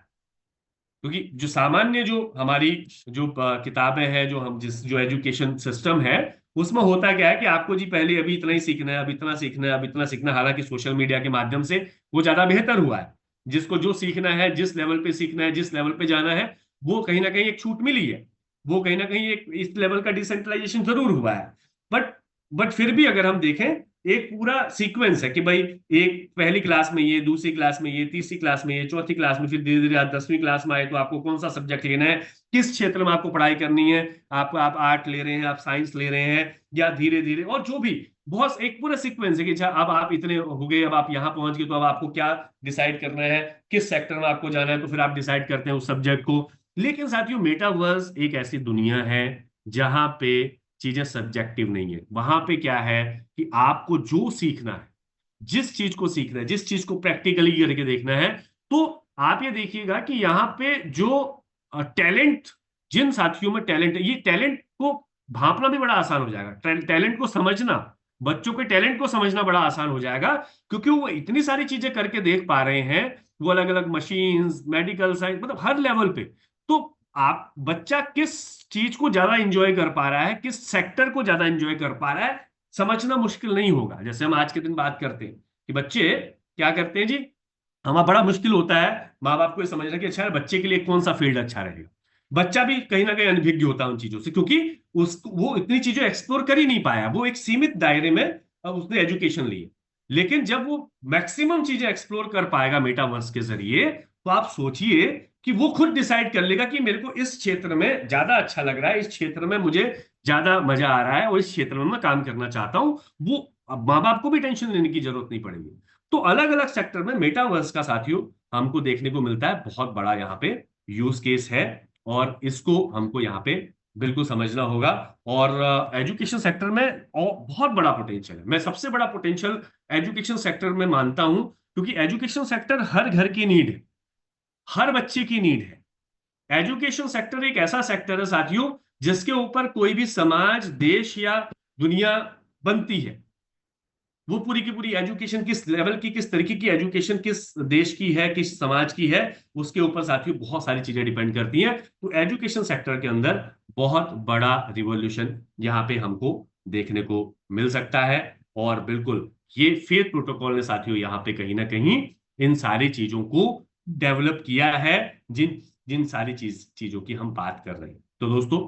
क्योंकि जो सामान्य, जो हमारी जो किताबें हैं, जो हम जिस जो एजुकेशन सिस्टम है, उसमें होता क्या है कि आपको जी पहले अभी इतना ही सीखना है, अब इतना सीखना है, अब इतना सीखना है। हालांकि सोशल मीडिया के माध्यम से वो ज्यादा बेहतर हुआ है। जिसको जो सीखना है, जिस लेवल पे सीखना है, जिस लेवल पे जाना है, वो कहीं ना कहीं एक छूट मिली है। वो कहीं ना कहीं एक इस लेवल का डिसेंट्रलाइजेशन जरूर हुआ है। बट बट फिर भी अगर हम देखें, एक पूरा सीक्वेंस है कि भाई, एक पहली क्लास में ये, दूसरी क्लास में ये, तीसरी क्लास में ये, चौथी क्लास में, फिर धीरे धीरे आप 10वीं क्लास में आए तो आपको कौन सा सब्जेक्ट लेना है, किस क्षेत्र में आपको पढ़ाई करनी है। आप आर्ट ले रहे हैं, आप साइंस ले रहे हैं, या धीरे धीरे, और जो भी बहुत एक पूरा सीक्वेंस है कि अच्छा अब आप इतने हो गए, अब आप यहाँ पहुंच गए, तो अब आपको क्या डिसाइड करना है, किस सेक्टर में आपको जाना है, तो फिर आप डिसाइड करते हैं उस सब्जेक्ट को। लेकिन साथियों, मेटावर्स एक ऐसी दुनिया है जहां पे चीजें सब्जेक्टिव नहीं है। वहां पे क्या है कि आपको जो सीखना है, जिस चीज को सीखना है, जिस चीज को प्रैक्टिकली करके देखना है, तो आप ये देखिएगा कि यहाँ पे जो टैलेंट, जिन साथियों में टैलेंट है, ये टैलेंट को भांपना भी बड़ा आसान हो जाएगा। टैलेंट को समझना, बच्चों के टैलेंट को समझना बड़ा आसान हो जाएगा, क्योंकि वो इतनी सारी चीजें करके देख पा रहे हैं। वो अलग अलग मशीन्स, मेडिकल साइंस, मतलब हर लेवल पे। तो आप, बच्चा किस चीज को ज्यादा इंजॉय कर पा रहा है, किस सेक्टर को ज्यादा इंजॉय कर पा रहा है, समझना मुश्किल नहीं होगा। जैसे हम आज के दिन बात करते हैं कि बच्चे क्या करते हैं जी, हमारा बड़ा मुश्किल होता है माँ बाप को ये समझना कि अच्छा बच्चे के लिए कौन सा फील्ड अच्छा रहेगा। बच्चा भी कहीं ना कहीं अनभिज्ञ होता है उन चीजों से, क्योंकि उस वो इतनी चीजें एक्सप्लोर कर ही नहीं पाया। वो एक सीमित दायरे में उसने एजुकेशन ली है। लेकिन जब वो मैक्सिमम चीजें एक्सप्लोर कर पाएगा मेटावर्स के जरिए, तो आप सोचिए कि वो खुद डिसाइड कर लेगा कि मेरे को इस क्षेत्र में ज्यादा अच्छा लग रहा है, इस क्षेत्र में मुझे ज्यादा मजा आ रहा है, और इस क्षेत्र में मैं काम करना चाहता हूं। वो, अब माँ बाप को भी टेंशन लेने की जरूरत नहीं पड़ेगी। तो अलग अलग सेक्टर में मेटावर्स का साथियों हमको देखने को मिलता है, बहुत बड़ा यहाँ पे यूज केस है। और इसको हमको यहाँ पे बिल्कुल समझना होगा। और एजुकेशन सेक्टर में और बहुत बड़ा पोटेंशियल है। मैं सबसे बड़ा पोटेंशियल एजुकेशन सेक्टर में मानता हूं, क्योंकि एजुकेशन सेक्टर हर घर की नीड है, हर बच्चे की नीड है। एजुकेशन सेक्टर एक ऐसा सेक्टर है साथियों, जिसके ऊपर कोई भी समाज, देश या दुनिया बनती है। वो पूरी की पूरी एजुकेशन किस लेवल की, किस तरीके की एजुकेशन किस देश की है, किस समाज की है, उसके ऊपर साथियों बहुत सारी चीजें डिपेंड करती हैं। तो एजुकेशन सेक्टर के अंदर बहुत बड़ा रिवॉल्यूशन यहाँ पे हमको देखने को मिल सकता है। और बिल्कुल ये फेथ प्रोटोकॉल ने साथियों यहाँ पे कहीं ना कहीं इन सारी चीजों को डेवलप किया है, जिन जिन सारी चीजों की हम बात कर रहे हैं। तो दोस्तों,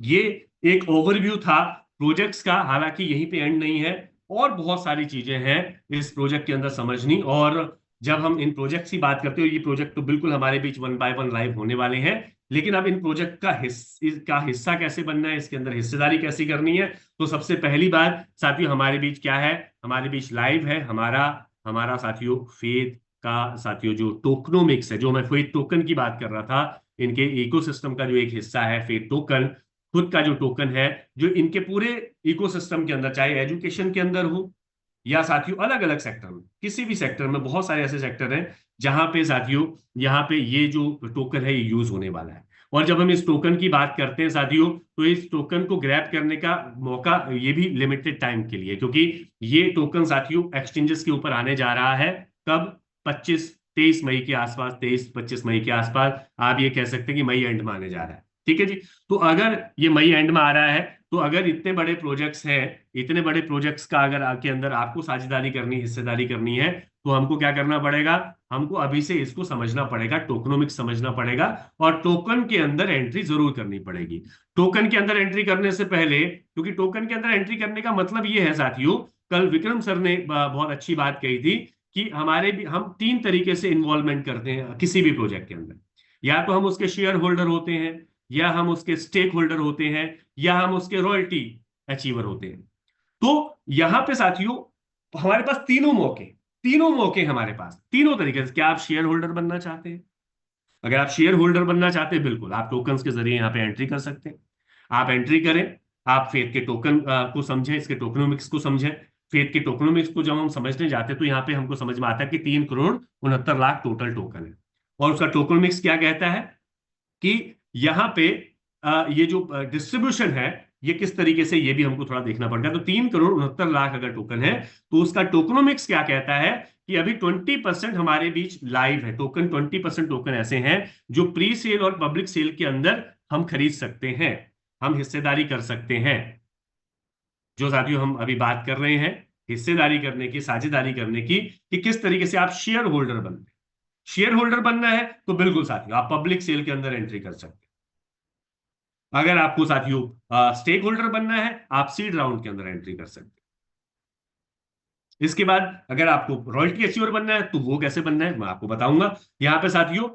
ये एक ओवरव्यू था प्रोजेक्ट्स का। हालांकि यहीं पे एंड नहीं है, और बहुत सारी चीजें हैं इस प्रोजेक्ट के अंदर समझनी। और जब हम इन प्रोजेक्ट्स की बात करते हो, ये प्रोजेक्ट तो बिल्कुल हमारे बीच 1 बाय 1 लाइव होने वाले हैं। लेकिन अब इन प्रोजेक्ट का हिस्सा कैसे बनना है, इसके अंदर हिस्सेदारी कैसी करनी है, तो सबसे पहली बात साथियों, हमारे बीच क्या है, हमारे बीच लाइव है हमारा हमारा साथियों फेथ का, साथियों जो टोकनोमिक्स है, जो मैं फेथ टोकन की बात कर रहा था, इनके इकोसिस्टम का जो एक हिस्सा है फेथ टोकन, खुद का जो टोकन है, जो इनके पूरे इकोसिस्टम के अंदर, चाहे एजुकेशन के अंदर हो या साथियों अलग अलग सेक्टर में, किसी भी सेक्टर में, बहुत सारे ऐसे सेक्टर हैं जहां पे साथियों, यहाँ पे ये जो टोकन है ये यूज होने वाला है। और जब हम इस टोकन की बात करते हैं साथियों, तो इस टोकन को ग्रैब करने का मौका ये भी लिमिटेड टाइम के लिए, क्योंकि ये टोकन साथियों एक्सचेंजेस के ऊपर आने जा रहा है। कब? 23 मई के आसपास, 23-25 मई के आसपास, आप ये कह सकते हैं कि मई एंड में आने जा रहा है। ठीक है जी। तो अगर ये मई एंड में आ रहा है, तो अगर इतने बड़े प्रोजेक्ट्स हैं, इतने बड़े प्रोजेक्ट्स का अगर आपके अंदर आपको साझेदारी करनी, हिस्सेदारी करनी है, तो हमको क्या करना पड़ेगा, हमको अभी से इसको समझना पड़ेगा, टोकनोमिक्स समझना पड़ेगा, और टोकन के अंदर एंट्री जरूर करनी पड़ेगी। टोकन के अंदर एंट्री करने से पहले, क्योंकि टोकन के अंदर एंट्री करने का मतलब ये है साथियों, कल विक्रम सर ने बहुत अच्छी बात कही थी कि हम 3 तरीके से इन्वॉल्वमेंट करते हैं किसी भी प्रोजेक्ट के अंदर। या तो हम उसके शेयर होल्डर होते हैं, या हम उसके स्टेक होल्डर होते हैं, या हम उसके रॉयल्टी अचीवर होते हैं। तो यहां पे साथियों हमारे पास तीनों मौके हमारे पास, तीनों तरीके से। क्या आप शेयर होल्डर बनना चाहते हैं? अगर आप शेयर होल्डर बनना चाहते हैं, बिल्कुल आप टोकन्स के जरिए यहाँ पे एंट्री कर सकते हैं। आप एंट्री करें, आप फेथ के टोकन को समझें, इसके टोकनोमिक्स को समझें। फेथ के टोकनोमिक्स को जब हम समझने जाते हैं, तो यहाँ पे हमको समझ में आता है कि 3 करोड़ 69 लाख टोटल टोकन है। और उसका टोकनोमिक्स क्या कहता है कि यहाँ पे ये जो डिस्ट्रीब्यूशन है, ये किस तरीके से, ये भी हमको थोड़ा देखना पड़ेगा। तो 3,69,00,000 अगर टोकन है तो उसका टोकनोमिक्स क्या कहता है कि अभी 20% हमारे बीच लाइव है टोकन। 20% टोकन ऐसे हैं जो प्री सेल और पब्लिक सेल के अंदर हम खरीद सकते हैं, हम हिस्सेदारी कर सकते हैं। जो साथियों हम अभी बात कर रहे हैं हिस्सेदारी करने की, साझेदारी करने की, कि किस तरीके से आप शेयर होल्डर बनते हैं। शेयर होल्डर बनना है तो बिल्कुल साथियों आप पब्लिक सेल के अंदर एंट्री कर सकते हैं। अगर आपको साथियों स्टेक होल्डर बनना है, आप सीड राउंड के अंदर एंट्री कर सकते हैं। इसके बाद अगर आपको रॉयल्टी अचीवर बनना है तो वो कैसे बनना है मैं आपको बताऊंगा। यहाँ पे साथियों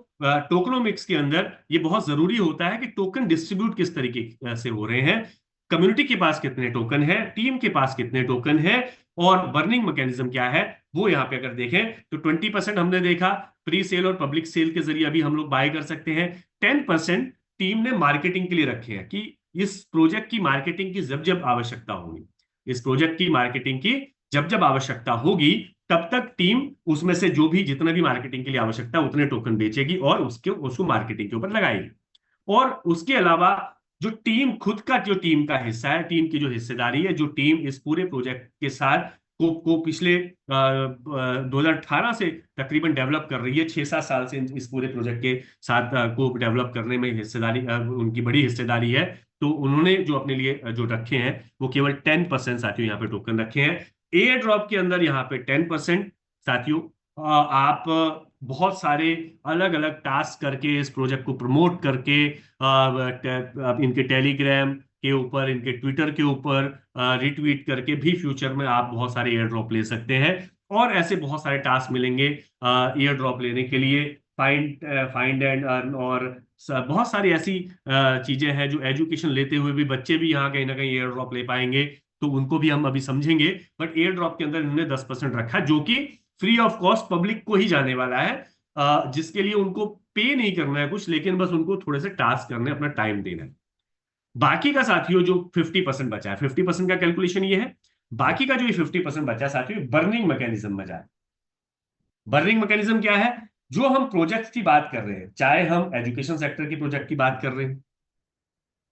टोकनोमिक्स के अंदर ये बहुत जरूरी होता है कि टोकन डिस्ट्रीब्यूट किस तरीके से हो रहे हैं, कम्युनिटी के पास कितने टोकन है, टीम के पास कितने टोकन है, और बर्निंग मैकेनिज्म क्या है। वो यहाँ पे अगर देखें तो 20% हमने देखा प्री सेल और पब्लिक सेल के जरिए अभी हम लोग बाय कर सकते हैं। 10% टीम ने मार्केटिंग के लिए रखे हैं कि इस प्रोजेक्ट की मार्केटिंग की जब जब आवश्यकता होगी, इस प्रोजेक्ट की मार्केटिंग की जब जब आवश्यकता होगी तब तक टीम उसमें से जो भी जितना भी मार्केटिंग के लिए आवश्यकता उतने टोकन बेचेगी और उसको मार्केटिंग के ऊपर लगाएगी। और उसके अलावा जो टीम खुद का, जो टीम का हिस्सा है, टीम की जो हिस्सेदारी है, जो टीम इस पूरे प्रोजेक्ट के साथ को पिछले 2018 से तकरीबन डेवलप कर रही है, 6-7 साल से इस पूरे प्रोजेक्ट के साथ को डेवलप करने में हिस्सेदारी, उनकी बड़ी हिस्सेदारी है। तो उन्होंने जो अपने लिए जो रखे हैं वो केवल 10% साथियों यहाँ पे टोकन रखे हैं। एयर ड्रॉप के अंदर यहाँ पे 10% साथियों आप बहुत सारे अलग अलग टास्क करके इस प्रोजेक्ट को प्रमोट करके इनके टेलीग्राम के ऊपर, इनके ट्विटर के ऊपर रिट्वीट करके भी फ्यूचर में आप बहुत सारे एयर ड्रॉप ले सकते हैं। और ऐसे बहुत सारे टास्क मिलेंगे एयर ड्रॉप लेने के लिए, फाइंड एंड अर्न, और बहुत सारी ऐसी चीजें हैं जो एजुकेशन लेते हुए भी बच्चे भी यहाँ कहीं ना कहीं एयर ड्रॉप ले पाएंगे, तो उनको भी हम अभी समझेंगे। बट एयर ड्रॉप के अंदर इन्होंने 10% रखा जो कि फ्री ऑफ कॉस्ट पब्लिक को ही जाने वाला है, जिसके लिए उनको पे नहीं करना है कुछ, लेकिन बस उनको थोड़े से टास्क करने, अपना टाइम देना है। बाकी का साथियों जो 50% बचा है, 50% का कैलकुलेशन ये है, बाकी का जो ये 50% बचा है साथियों बर्निंग मैकेनिज्म में जाए। बर्निंग मैकेनिज्म क्या है, जो हम प्रोजेक्ट की बात कर रहे हैं, चाहे हम एजुकेशन सेक्टर की प्रोजेक्ट की बात कर रहे हैं,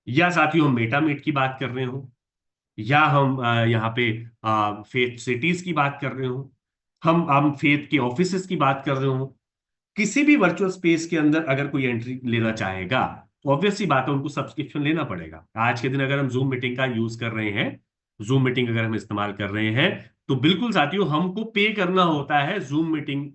या साथियों हम मेटामीट की बात कर रहे हो, या हम यहाँ पे फेथ सिटीज की बात कर रहे हो, हम फेथ के ऑफिसेस की बात कर रहे हो, किसी भी वर्चुअल स्पेस के अंदर अगर कोई एंट्री लेना चाहेगा तो ऑब्वियस सी बात है उनको सब्सक्रिप्शन लेना पड़ेगा। आज के दिन अगर हम जूम मीटिंग का यूज कर रहे हैं, जूम मीटिंग अगर हम इस्तेमाल कर रहे हैं, तो बिल्कुल साथियों हमको पे करना होता है जूम मीटिंग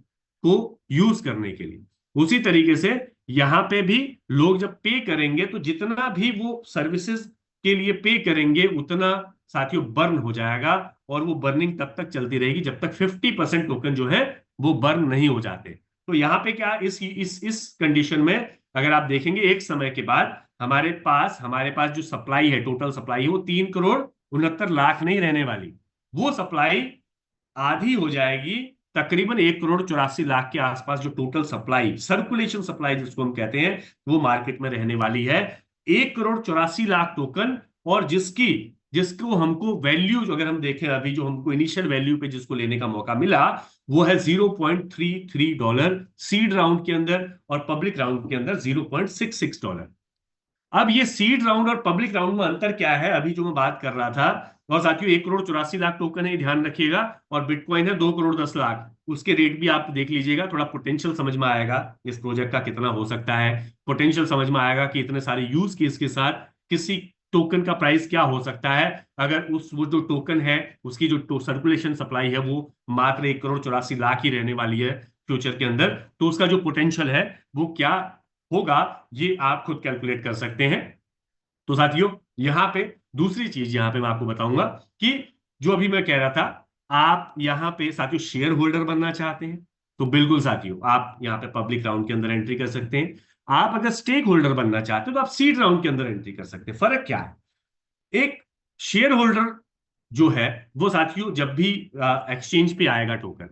को यूज करने के लिए। उसी तरीके से यहाँ पे भी लोग जब पे करेंगे तो जितना भी वो सर्विसेज के लिए पे करेंगे उतना साथियों बर्न हो जाएगा, और वो बर्निंग तब तक चलती रहेगी जब तक 50% टोकन जो है वो बर्न नहीं हो जाते। तो यहाँ पे क्या, इस कंडीशन में अगर आप देखेंगे एक समय के बाद हमारे पास जो सप्लाई है, टोटल सप्लाई है, वो 3,69,00,000 नहीं रहने वाली, वो सप्लाई आधी हो जाएगी, तकरीबन 1,84,00,000 के आसपास जो टोटल सप्लाई, सर्कुलेशन सप्लाई जिसको हम कहते हैं, वो मार्केट में रहने वाली है। 1,84,00,000 टोकन, और जिसको हमको वैल्यू, अगर हम देखें अभी जो हमको इनिशियल वैल्यू पे जिसको लेने का मौका मिला वो है $0.33 सीड राउंड के अंदर, और पब्लिक राउंड के अंदर $0.66। अब ये सीड राउंड और पब्लिक राउंड में अंतर क्या है, अभी जो मैं बात कर रहा था। और साथियों 1,84,00,000 टोकन है, ध्यान रखिएगा, और बिटकॉइन है 2,10,00,000। उसके रेट भी आप देख लीजिएगा, थोड़ा पोटेंशियल समझ में आएगा इस प्रोजेक्ट का कितना हो सकता है, पोटेंशियल समझ में आएगा कि इतने सारे यूज केस के साथ किसी टोकन का प्राइस क्या हो सकता है अगर वो जो टोकन है उसकी जो सर्कुलेशन सप्लाई है वो मात्र 1,84,00,000 ही रहने वाली है फ्यूचर के अंदर, तो उसका जो पोटेंशियल है वो क्या होगा ये आप खुद कैलकुलेट कर सकते हैं। तो साथियों यहाँ पे दूसरी चीज यहाँ पे मैं आपको बताऊंगा कि जो अभी मैं कह रहा था, आप यहाँ पे साथियों शेयर होल्डर बनना चाहते हैं तो बिल्कुल साथियों आप यहाँ पे पब्लिक राउंड के अंदर एंट्री कर सकते हैं। आप अगर स्टेक होल्डर बनना चाहते हो तो आप सीड राउंड के अंदर एंट्री कर सकते हैं। फर्क क्या है, एक शेयर होल्डर जो है वो साथियों जब भी एक्सचेंज पे आएगा टोकन,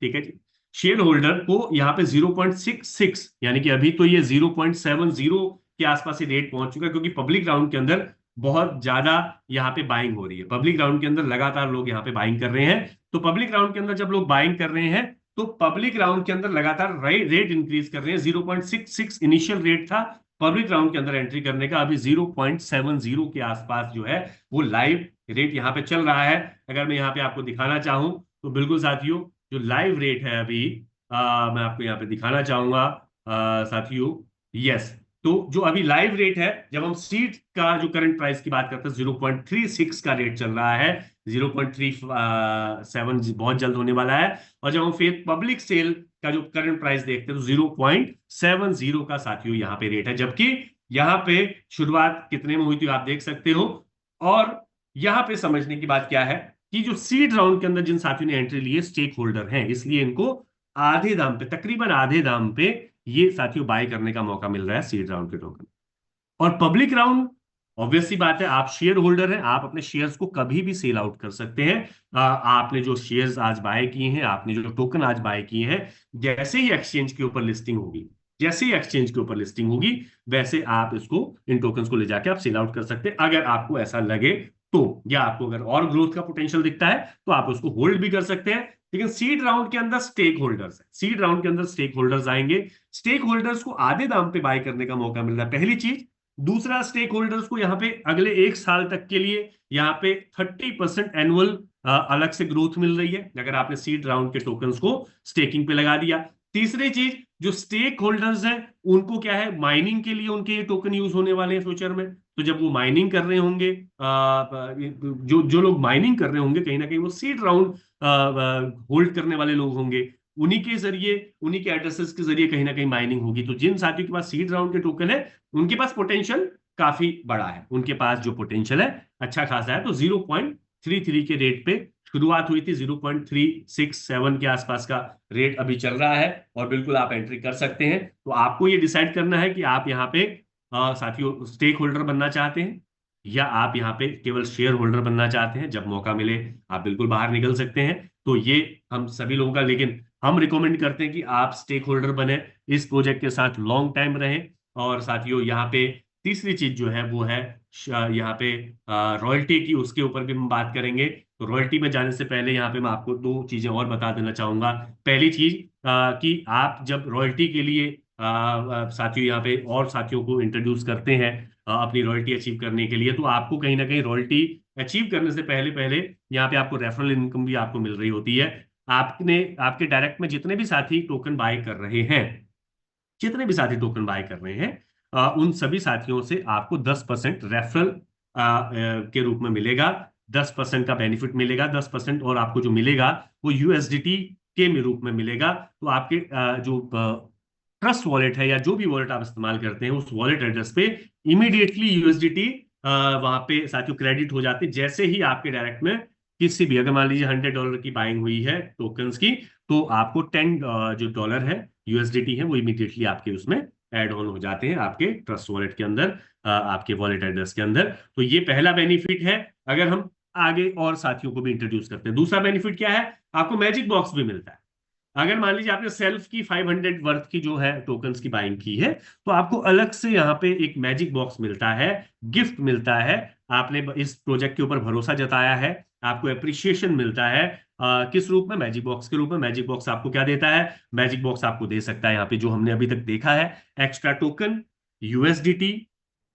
ठीक है जी, शेयर होल्डर को यहाँ पे 0.66, यानी कि अभी तो ये 0.70 के आसपास ही रेट पहुंच चुका है, क्योंकि पब्लिक राउंड के अंदर बहुत ज्यादा यहाँ पे बाइंग हो रही है। पब्लिक राउंड के अंदर लगातार लोग यहाँ पे बाइंग कर रहे हैं, तो पब्लिक राउंड के अंदर जब लोग बाइंग कर रहे हैं तो पब्लिक राउंड के अंदर लगातार रेट इंक्रीज कर रहे हैं। 0.66 इनिशियल रेट था, पब्लिक राउंड के अंदर एंट्री करने का अभी 0.70 के आसपास जो है वो लाइव रेट यहाँ पे चल रहा है। अगर मैं यहाँ पे आपको दिखाना चाहूँ तो बिल्कुल साथियों, जो लाइव रेट है अभी मैं आपको यहाँ पे दिखाना चाहूंगा साथियों। यस, तो जो अभी लाइव रेट है, जब हम सीट का जो करंट प्राइस की बात करते हैं 0.36 का रेट चल रहा है। 0.37 बहुत जल्द होने वाला है। और जब हम फिर पब्लिक सेल का जो करंट प्राइस देखते हैं तो 0.70 का साथियों यहाँ पे रेट है, जबकि यहाँ पे शुरुआत कितने में हुई थी आप देख सकते हो। और यहाँ पे समझने की बात क्या है कि जो सीड राउंड के अंदर जिन साथियों ने एंट्री ली है स्टेक होल्डर हैं, इसलिए इनको आधे दाम पे, तकरीबन आधे दाम पे ये साथियों बाय करने का मौका मिल रहा है सीड राउंड के टोकन। और पब्लिक राउंड, ऑब्वियस सी बात है, आप शेयर होल्डर हैं, आप अपने शेयर्स को कभी भी सेल आउट कर सकते हैं। आपने जो शेयर्स आज बाय किए हैं, आपने जो टोकन आज बाय किए हैं, जैसे ही एक्सचेंज के ऊपर लिस्टिंग होगी, जैसे ही एक्सचेंज के ऊपर लिस्टिंग होगी, वैसे आप इसको, इन टोकन्स को ले जाके आप सेल आउट कर सकते हैं अगर आपको ऐसा लगे तो। या आपको अगर और ग्रोथ का पोटेंशियल दिखता है तो आप उसको होल्ड भी कर सकते हैं। लेकिन सीड राउंड के अंदर स्टेक होल्डर्स है, सीड राउंड के अंदर स्टेक होल्डर्स आएंगे। स्टेक होल्डर्स को आधे दाम पे बाय करने का मौका मिल रहा है, पहली चीज। दूसरा, स्टेक होल्डर्स को यहाँ पे अगले 1 साल तक के लिए यहाँ पे 30% एनुअल अलग से ग्रोथ मिल रही है अगर आपने सीड राउंड के टोकन्स को स्टेकिंग पे लगा दिया। तीसरी चीज, जो स्टेक होल्डर्स हैं उनको क्या है, माइनिंग के लिए उनके ये टोकन यूज होने वाले हैं फ्यूचर में। तो जब वो माइनिंग कर रहे होंगे, जो जो लोग माइनिंग कर रहे होंगे, कहीं ना कहीं वो सीड राउंड होल्ड करने वाले लोग होंगे, उन्हीं के जरिए, उन्हीं के एड्रेसेस के जरिए कहीं ना कहीं माइनिंग होगी। तो जिन साथियों के पास सीड राउंड के टोकन है उनके पास पोटेंशियल काफी बड़ा है, उनके पास जो पोटेंशियल है अच्छा खासा है। तो 0.33 के रेट पे शुरुआत हुई थी, 0.367 के आसपास का रेट अभी चल रहा है और बिल्कुल आप एंट्री कर सकते हैं। तो आपको ये डिसाइड करना है कि आप यहाँ पे साथियों स्टेक होल्डर बनना चाहते हैं या आप यहाँ पे केवल शेयर होल्डर बनना चाहते हैं। जब मौका मिले आप बिल्कुल बाहर निकल सकते हैं। तो ये हम सभी लोगों का, लेकिन हम रिकमेंड करते हैं कि आप स्टेक होल्डर बने, इस प्रोजेक्ट के साथ लॉन्ग टाइम रहें। और साथियों यहाँ पे तीसरी चीज जो है वो है यहाँ पे रॉयल्टी की, उसके ऊपर भी हम बात करेंगे। तो रॉयल्टी में जाने से पहले यहाँ पे मैं आपको दो चीजें और बता देना चाहूंगा। पहली चीज कि आप जब रॉयल्टी के लिए साथियों यहाँ पे और साथियों को इंट्रोड्यूस करते हैं अपनी रॉयल्टी अचीव करने के लिए, तो आपको कहीं ना कहीं रॉयल्टी अचीव करने से पहले पहले यहाँ पे आपको रेफरल इनकम भी आपको मिल रही होती है। आपने, आपके डायरेक्ट में जितने भी साथी टोकन बाय कर रहे हैं, जितने भी साथी टोकन बाय कर रहे हैं, उन सभी साथियों से आपको 10% रेफरल के रूप में मिलेगा। 10% का बेनिफिट मिलेगा, 10%, और आपको जो मिलेगा वो यूएसडीटी के रूप में मिलेगा। तो आपके जो ट्रस्ट वॉलेट है या जो भी वॉलेट आप इस्तेमाल करते हैं, उस वॉलेट एड्रेस पे इमीडिएटली यूएसडीटी वहां पे साथियों क्रेडिट हो जाते हैं। जैसे ही आपके डायरेक्ट में किसी भी, अगर मान लीजिए $100 की बाइंग हुई है टोकन्स की, तो आपको 10 जो डॉलर है यूएसडीटी है वो इमीडिएटली आपके उसमें ऐड ऑन हो जाते हैं आपके ट्रस्ट वॉलेट के अंदर, आपके वॉलेट एड्रेस के अंदर। तो ये पहला बेनिफिट है अगर हम आगे और साथियों को भी इंट्रोड्यूस करते हैं। दूसरा बेनिफिट क्या है, आपको मैजिक बॉक्स भी मिलता है। अगर मान लीजिए आपने सेल्फ की 500 वर्थ की जो है टोकन्स की बाइंग की है, तो आपको अलग से यहाँ पे एक मैजिक बॉक्स मिलता है, गिफ्ट मिलता है। आपने इस प्रोजेक्ट के ऊपर भरोसा जताया है, आपको अप्रिशिएशन मिलता है। किस रूप में? मैजिक बॉक्स के रूप में। मैजिक बॉक्स आपको क्या देता है? मैजिक बॉक्स आपको दे सकता है यहाँ पे जो हमने अभी तक देखा है, एक्स्ट्रा टोकन, यूएसडीटी,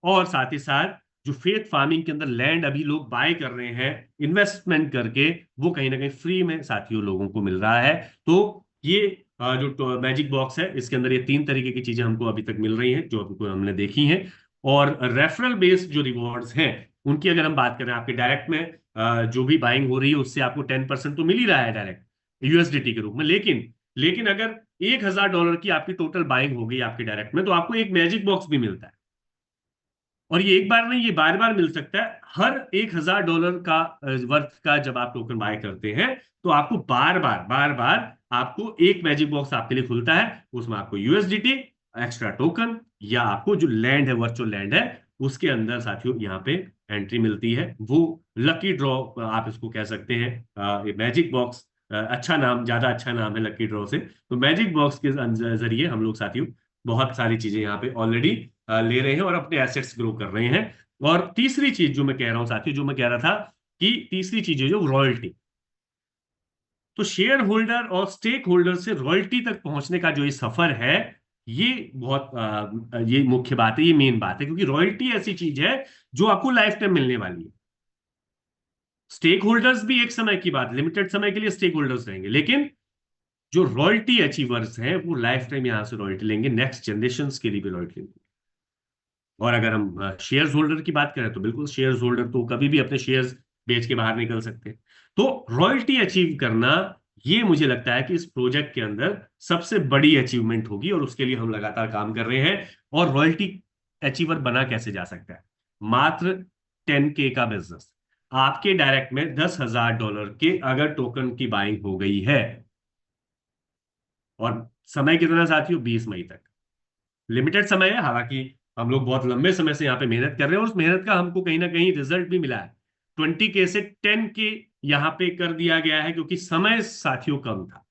और साथ ही साथ जो फेथ फार्मिंग के अंदर लैंड अभी लोग बाय कर रहे हैं इन्वेस्टमेंट करके, वो कहीं ना कहीं फ्री में साथियों लोगों को मिल रहा है। तो ये जो मैजिक बॉक्स है, इसके अंदर ये 3 तरीके की चीजें हमको अभी तक मिल रही हैं जो हमको हमने देखी हैं। और रेफरल बेस्ड जो रिवॉर्ड्स हैं उनकी अगर हम बात करें, आपके डायरेक्ट में जो भी बाइंग हो रही है उससे आपको 10% तो मिल ही रहा है डायरेक्ट यूएसडीटी के रूप में। लेकिन लेकिन अगर $1000 की आपकी टोटल बाइंग हो गई आपके डायरेक्ट में, तो आपको एक मैजिक बॉक्स भी मिलता है। और ये एक बार नहीं, ये बार बार मिल सकता है। हर $1000 का वर्थ का जब आप टोकन बाय करते हैं, तो आपको बार बार आपको एक मैजिक बॉक्स आपके लिए खुलता है। उसमें आपको यूएसडीटी, एक्स्ट्रा टोकन, या आपको जो लैंड है, वर्चुअल लैंड है, उसके अंदर साथियों यहाँ पे एंट्री मिलती है। वो लकी ड्रॉ आप इसको कह सकते हैं। मैजिक बॉक्स, अच्छा नाम, ज्यादा अच्छा नाम है लकी ड्रॉ से। तो मैजिक बॉक्स के जरिए हम लोग साथियों बहुत सारी चीजें यहाँ पे ऑलरेडी ले रहे हैं और अपने एसेट्स ग्रो कर रहे हैं। और तीसरी चीज जो मैं कह रहा हूं साथियों, जो मैं कह रहा था कि तीसरी चीज है जो रॉयल्टी। तो शेयर होल्डर और स्टेक होल्डर से रॉयल्टी तक पहुंचने का जो ये सफर है, ये बहुत ये मुख्य बात है, ये मेन बात है, क्योंकि रॉयल्टी ऐसी चीज है जो आपको लाइफ टाइम मिलने वाली है। स्टेक होल्डर्स भी एक समय की बात, लिमिटेड समय के लिए स्टेक होल्डर्स रहेंगे, लेकिन जो रॉयल्टी अचीवर्स हैं वो लाइफ टाइम यहां से रॉयल्टी लेंगे, नेक्स्ट जनरेशन के लिए भी रॉयल्टी लेंगे। और अगर हम शेयर होल्डर की बात करें तो बिल्कुल शेयर होल्डर तो कभी भी अपने शेयर्स बेच के बाहर निकल सकते हैं। तो रॉयल्टी अचीव करना, ये मुझे लगता है कि इस प्रोजेक्ट के अंदर सबसे बड़ी अचीवमेंट होगी, और उसके लिए हम लगातार काम कर रहे हैं। और रॉयल्टी अचीवर बना कैसे जा सकता है? मात्र 10K का बिजनेस, आपके डायरेक्ट में $10,000 के अगर टोकन की बाइंग हो गई है, और समय कितना साथियों? 20 मई तक लिमिटेड समय है। हालांकि हम लोग बहुत लंबे समय से यहाँ पे मेहनत कर रहे हैं, और उस मेहनत का हमको कहीं ना कहीं रिजल्ट भी मिला है। 20K से 10K यहाँ पे कर दिया गया है, क्योंकि समय साथियों कम था।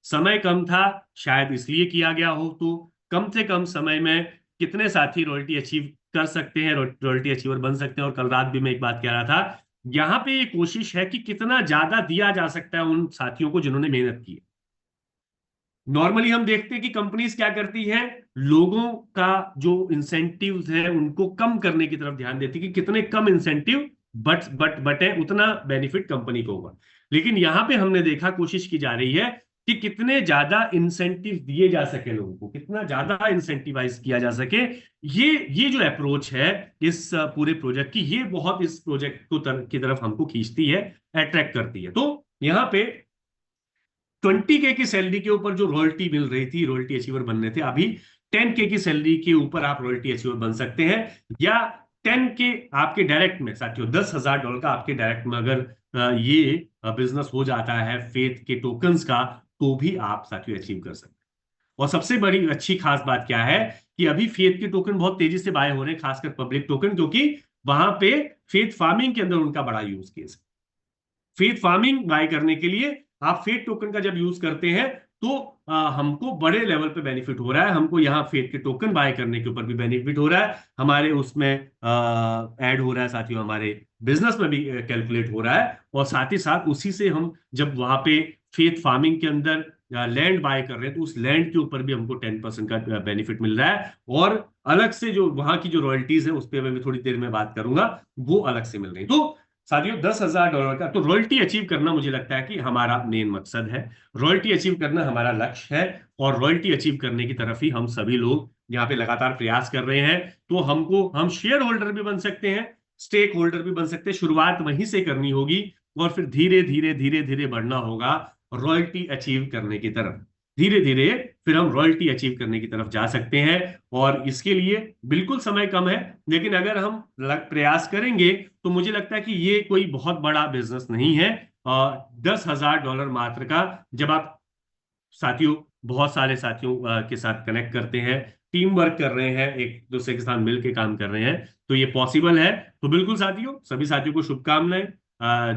समय कम था, शायद इसलिए किया गया हो। तो कम से कम समय में कितने साथी रॉयल्टी अचीव कर सकते हैं, रॉयल्टी अचीवर बन सकते हैं? और कल रात भी मैं एक बात कह रहा था, यहाँ पे ये कोशिश है कि कितना ज्यादा दिया जा सकता है उन साथियों को जिन्होंने मेहनत की है। नॉर्मली हम देखते हैं कि कंपनीज क्या करती हैं, लोगों का जो इंसेंटिव्स है उनको कम करने की तरफ ध्यान देती है कि कितने कम इंसेंटिव बटे उतना बेनिफिट कंपनी को होगा। लेकिन यहां पे हमने देखा, कोशिश की जा रही है कि कितने ज्यादा इंसेंटिव दिए जा सके, लोगों को कितना ज्यादा इंसेंटिवाइज किया जा सके। ये जो अप्रोच है इस पूरे प्रोजेक्ट की, ये बहुत इस प्रोजेक्ट को की तरफ हमको खींचती है, अट्रैक्ट करती है। तो यहाँ पे 20K की सैलरी के ऊपर जो रॉयल्टी मिल रही थी, रॉयल्टी अचीवर बनने थे, अभी 10K की सैलरी के ऊपर आप रॉयल्टी अचीवर बन सकते हैं। या 10K आपके डायरेक्ट में साथियों, $10,000 का आपके डायरेक्ट में अगर ये बिजनेस हो जाता है फेथ के टोकन्स का, तो भी आप साथियों अचीव कर सकते हैं। और सबसे बड़ी अच्छी खास बात क्या है कि अभी फेथ के टोकन बहुत तेजी से बाय हो रहे हैं, खासकर पब्लिक टोकन, क्योंकि वहां पे फेथ फार्मिंग के अंदर उनका बड़ा यूज केस है। फेथ फार्मिंग बाय करने के लिए आप फेथ टोकन का जब यूज करते हैं, तो हमको बड़े लेवल पे बेनिफिट हो रहा है। हमको यहाँ फेथ के टोकन बाय करने के ऊपर भी बेनिफिट हो रहा है, हमारे उसमें ऐड हो रहा है साथियों, हमारे बिजनेस में भी कैलकुलेट हो रहा है। और साथ ही साथ उसी से हम जब वहां पे फेथ फार्मिंग के अंदर लैंड बाय कर रहे हैं, तो उस लैंड के ऊपर भी हमको 10% का बेनिफिट मिल रहा है। और अलग से जो वहां की जो रॉयल्टीज है, उस पर मैं भी थोड़ी देर में बात करूंगा, वो अलग से मिल रही है। तो साथियों, $10,000 का तो रॉयल्टी अचीव करना मुझे लगता है कि हमारा मेन मकसद है। रॉयल्टी अचीव करना हमारा लक्ष्य है, और रॉयल्टी अचीव करने की तरफ ही हम सभी लोग यहाँ पे लगातार प्रयास कर रहे हैं। तो हम शेयर होल्डर भी बन सकते हैं, स्टेक होल्डर भी बन सकते हैं। शुरुआत वहीं से करनी होगी, और फिर धीरे धीरे धीरे धीरे बढ़ना होगा रॉयल्टी अचीव करने की तरफ। धीरे धीरे फिर हम रॉयल्टी अचीव करने की तरफ जा सकते हैं। और इसके लिए बिल्कुल समय कम है, लेकिन अगर हम प्रयास करेंगे तो मुझे लगता है कि ये कोई बहुत बड़ा बिजनेस नहीं है। $10,000 मात्र का, जब आप साथियों बहुत सारे साथियों के साथ कनेक्ट करते हैं, टीम वर्क कर रहे हैं, एक दूसरे के साथ मिलकर काम कर रहे हैं, तो ये पॉसिबल है। तो बिल्कुल साथियों, सभी साथियों को शुभकामनाएं।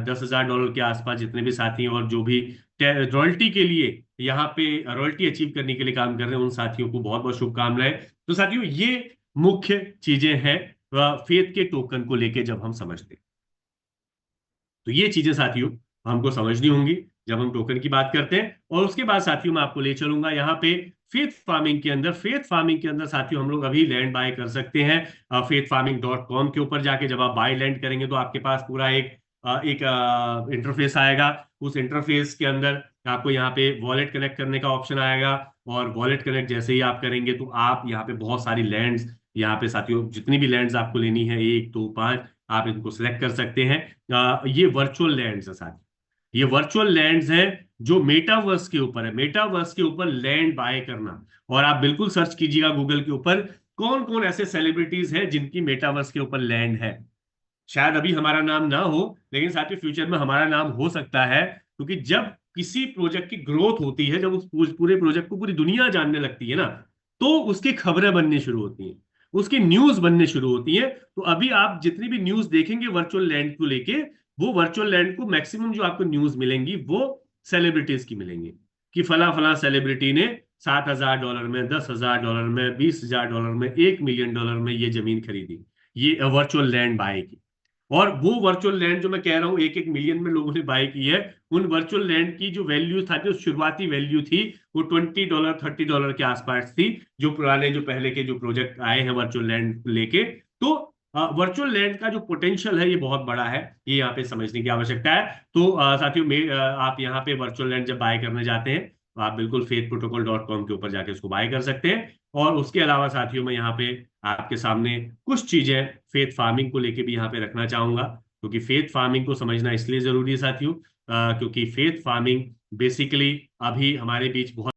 $10,000 के आसपास जितने भी साथी हैं, और जो भी रॉयल्टी के लिए यहाँ पे रॉयल्टी अचीव करने के लिए काम कर रहे हैं, उन साथियों को बहुत बहुत शुभकामनाएं। तो साथियों, ये मुख्य चीजें हैं फेथ के टोकन को लेके जब हम समझते हैं। तो ये चीजें साथियों हमको समझनी होंगी जब हम टोकन की बात करते हैं। और उसके बाद साथियों मैं आपको ले चलूंगा यहाँ पे फेथ फार्मिंग के अंदर। फेथ फार्मिंग के अंदर साथियों हम लोग अभी लैंड बाय कर सकते हैं faithfarming.com के ऊपर जाके। जब आप बाय लैंड करेंगे तो आपके पास पूरा एक इंटरफेस आएगा। उस इंटरफेस के अंदर आपको यहाँ पे वॉलेट कनेक्ट करने का ऑप्शन आएगा, और वॉलेट कनेक्ट जैसे ही आप करेंगे तो आप यहाँ पे बहुत सारी लैंड्स, यहाँ पे साथियों जितनी भी लैंड्स आपको लेनी है, 1 2 5, आप इनको सिलेक्ट कर सकते हैं। ये वर्चुअल लैंड्स है साथियों, ये वर्चुअल लैंड्स हैं जो मेटावर्स के ऊपर है। मेटावर्स के ऊपर लैंड बाय करना, और आप बिल्कुल सर्च कीजिएगा गूगल के ऊपर, कौन कौन ऐसे सेलिब्रिटीज हैं जिनकी मेटावर्स के ऊपर लैंड है। शायद अभी हमारा नाम ना हो, लेकिन साथियों फ्यूचर में हमारा नाम हो सकता है, क्योंकि जब किसी प्रोजेक्ट की ग्रोथ होती है, जब उस पूरे प्रोजेक्ट को पूरी दुनिया जानने लगती है ना, तो उसकी खबरें बननी शुरू होती हैं, उसकी न्यूज बनने शुरू होती है। तो अभी आप जितनी भी न्यूज देखेंगे वर्चुअल लैंड को लेके, वो वर्चुअल लैंड को मैक्सिमम जो आपको न्यूज मिलेंगी वो सेलिब्रिटीज की मिलेंगी, कि फला फला सेलिब्रिटी ने $7,000 में, $10,000 में, $20,000 में, $1 मिलियन में ये जमीन खरीदी, ये वर्चुअल लैंड बाय की। और वो वर्चुअल लैंड जो मैं कह रहा हूँ 1-1 मिलियन में लोगों ने बाय की है, उन वर्चुअल लैंड की जो वैल्यू था, जो शुरुआती वैल्यू थी, वो $20 $30 के आसपास थी, जो पुराने जो पहले के जो प्रोजेक्ट आए हैं वर्चुअल लैंड लेके। तो वर्चुअल लैंड का जो पोटेंशियल है ये बहुत बड़ा है, ये यहाँ पे समझने की आवश्यकता है। तो साथियों आप यहाँ पे वर्चुअल लैंड जब बाय करने जाते हैं तो आप बिल्कुल faithprotocol.com के ऊपर जाके उसको बाय कर सकते हैं। और उसके अलावा साथियों मैं यहाँ पे आपके सामने कुछ चीजें फेथ फार्मिंग को लेके भी यहाँ पे रखना चाहूंगा, क्योंकि फेथ फार्मिंग को समझना इसलिए जरूरी है साथियों, क्योंकि फेथ फार्मिंग बेसिकली अभी हमारे बीच बहुत